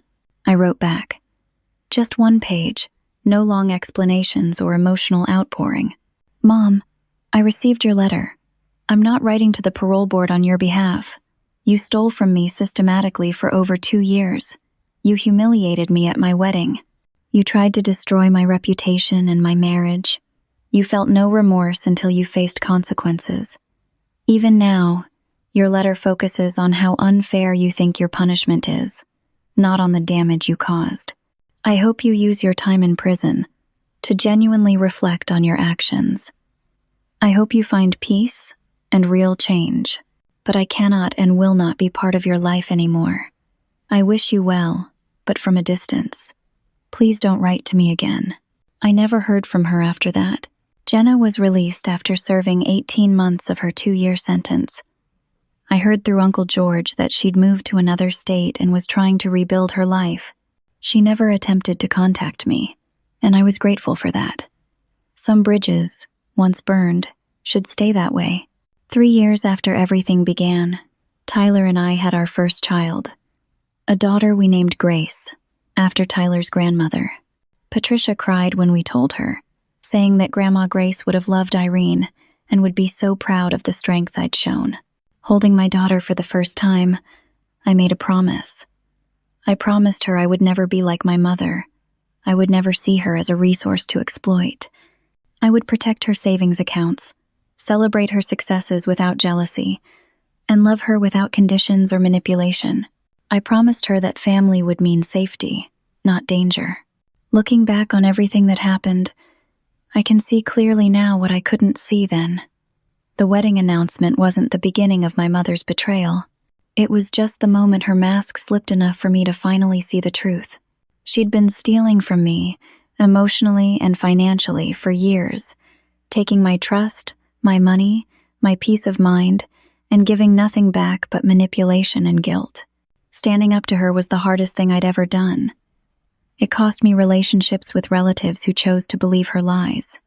I wrote back. Just 1 page, no long explanations or emotional outpouring. Mom, I received your letter. I'm not writing to the parole board on your behalf. You stole from me systematically for over 2 years. You humiliated me at my wedding. You tried to destroy my reputation and my marriage. You felt no remorse until you faced consequences. Even now, your letter focuses on how unfair you think your punishment is, not on the damage you caused. I hope you use your time in prison to genuinely reflect on your actions. I hope you find peace and real change, but I cannot and will not be part of your life anymore. I wish you well, but from a distance. Please don't write to me again. I never heard from her after that. Jenna was released after serving 18 months of her 2-year sentence. I heard through Uncle George that she'd moved to another state and was trying to rebuild her life. She never attempted to contact me, and I was grateful for that. Some bridges, once burned, should stay that way. 3 years after everything began, Tyler and I had our first child, a daughter we named Grace, after Tyler's grandmother. Patricia cried when we told her, saying that Grandma Grace would have loved Irene and would be so proud of the strength I'd shown. Holding my daughter for the first time, I made a promise. I promised her I would never be like my mother. I would never see her as a resource to exploit. I would protect her savings accounts, celebrate her successes without jealousy, and love her without conditions or manipulation. I promised her that family would mean safety, not danger. Looking back on everything that happened, I can see clearly now what I couldn't see then. The wedding announcement wasn't the beginning of my mother's betrayal. It was just the moment her mask slipped enough for me to finally see the truth. She'd been stealing from me, emotionally and financially, for years, taking my trust, my money, my peace of mind, and giving nothing back but manipulation and guilt. Standing up to her was the hardest thing I'd ever done. It cost me relationships with relatives who chose to believe her lies.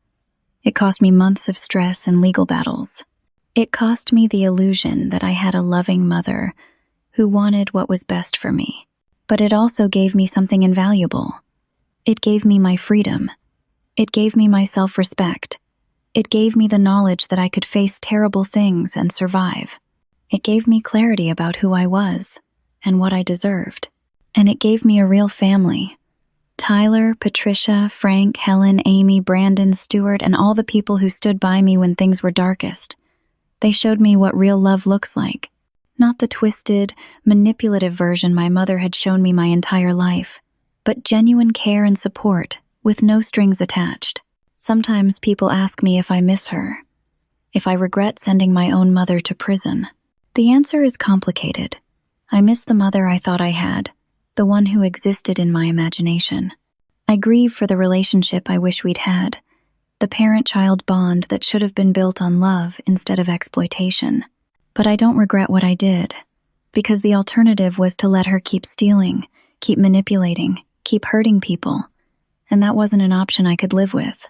It cost me months of stress and legal battles. It cost me the illusion that I had a loving mother who wanted what was best for me. But it also gave me something invaluable. It gave me my freedom. It gave me my self-respect. It gave me the knowledge that I could face terrible things and survive. It gave me clarity about who I was and what I deserved. And it gave me a real family. Tyler, Patricia, Frank, Helen, Amy, Brandon, Stuart, and all the people who stood by me when things were darkest. They showed me what real love looks like. Not the twisted, manipulative version my mother had shown me my entire life, but genuine care and support, with no strings attached. Sometimes people ask me if I miss her, if I regret sending my own mother to prison. The answer is complicated. I miss the mother I thought I had, the one who existed in my imagination. I grieve for the relationship I wish we'd had, the parent-child bond that should have been built on love instead of exploitation. But I don't regret what I did, because the alternative was to let her keep stealing, keep manipulating, keep hurting people, and that wasn't an option I could live with.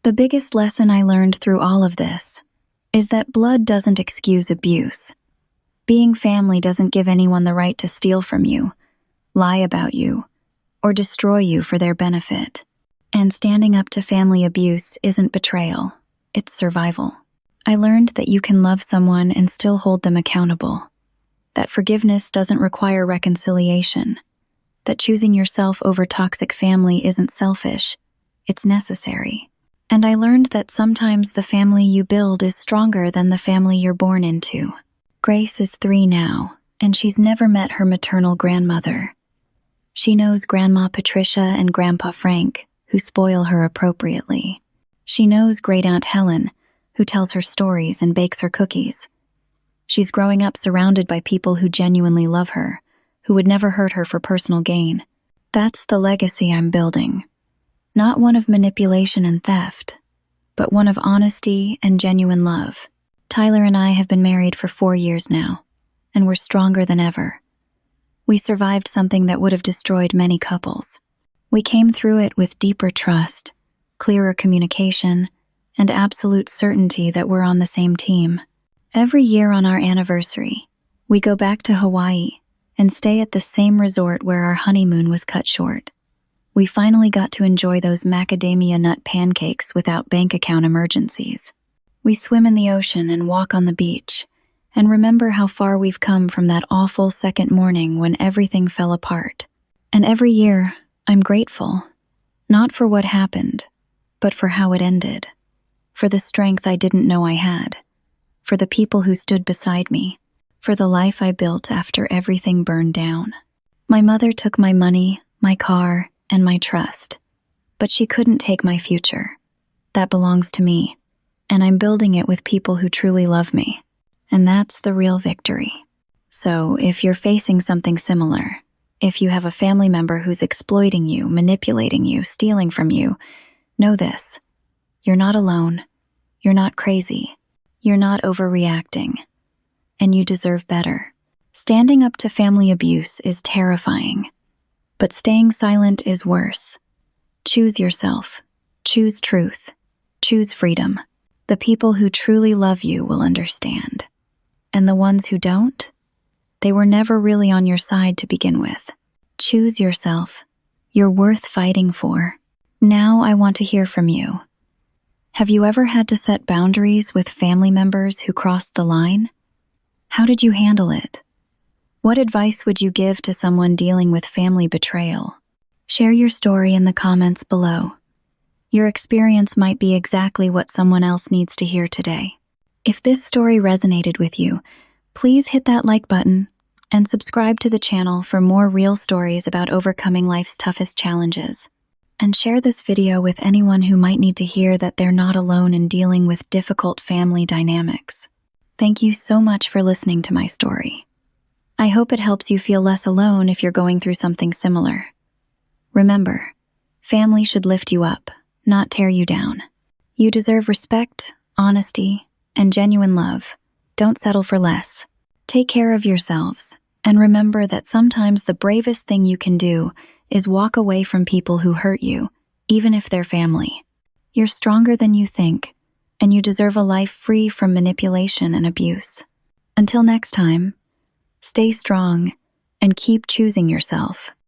The biggest lesson I learned through all of this is that blood doesn't excuse abuse. Being family doesn't give anyone the right to steal from you, lie about you, or destroy you for their benefit. And standing up to family abuse isn't betrayal, it's survival. I learned that you can love someone and still hold them accountable, that forgiveness doesn't require reconciliation, that choosing yourself over toxic family isn't selfish, it's necessary. And I learned that sometimes the family you build is stronger than the family you're born into. Grace is 3 now, and she's never met her maternal grandmother. She knows Grandma Patricia and Grandpa Frank, who spoil her appropriately. She knows Great Aunt Helen, who tells her stories and bakes her cookies. She's growing up surrounded by people who genuinely love her, who would never hurt her for personal gain. That's the legacy I'm building. Not one of manipulation and theft, but one of honesty and genuine love. Tyler and I have been married for 4 years now, and we're stronger than ever. We survived something that would have destroyed many couples. We came through it with deeper trust, clearer communication, and absolute certainty that we're on the same team. Every year on our anniversary, we go back to Hawaii and stay at the same resort where our honeymoon was cut short. We finally got to enjoy those macadamia nut pancakes without bank account emergencies. We swim in the ocean and walk on the beach, and remember how far we've come from that awful second morning when everything fell apart. And every year, I'm grateful, not for what happened, but for how it ended, for the strength I didn't know I had, for the people who stood beside me, for the life I built after everything burned down. My mother took my money, my car, and my trust, but she couldn't take my future. That belongs to me, and I'm building it with people who truly love me. And that's the real victory. So if you're facing something similar, if you have a family member who's exploiting you, manipulating you, stealing from you, know this: you're not alone, you're not crazy, you're not overreacting, and you deserve better. Standing up to family abuse is terrifying, but staying silent is worse. Choose yourself, choose truth, choose freedom. The people who truly love you will understand. And the ones who don't, they were never really on your side to begin with. Choose yourself. You're worth fighting for. Now I want to hear from you. Have you ever had to set boundaries with family members who crossed the line? How did you handle it? What advice would you give to someone dealing with family betrayal? Share your story in the comments below. Your experience might be exactly what someone else needs to hear today. If this story resonated with you, please hit that like button and subscribe to the channel for more real stories about overcoming life's toughest challenges. And share this video with anyone who might need to hear that they're not alone in dealing with difficult family dynamics. Thank you so much for listening to my story. I hope it helps you feel less alone if you're going through something similar. Remember, family should lift you up, not tear you down. You deserve respect, honesty, and genuine love. Don't settle for less. Take care of yourselves, and remember that sometimes the bravest thing you can do is walk away from people who hurt you, even if they're family. You're stronger than you think, and you deserve a life free from manipulation and abuse. Until next time, stay strong and keep choosing yourself.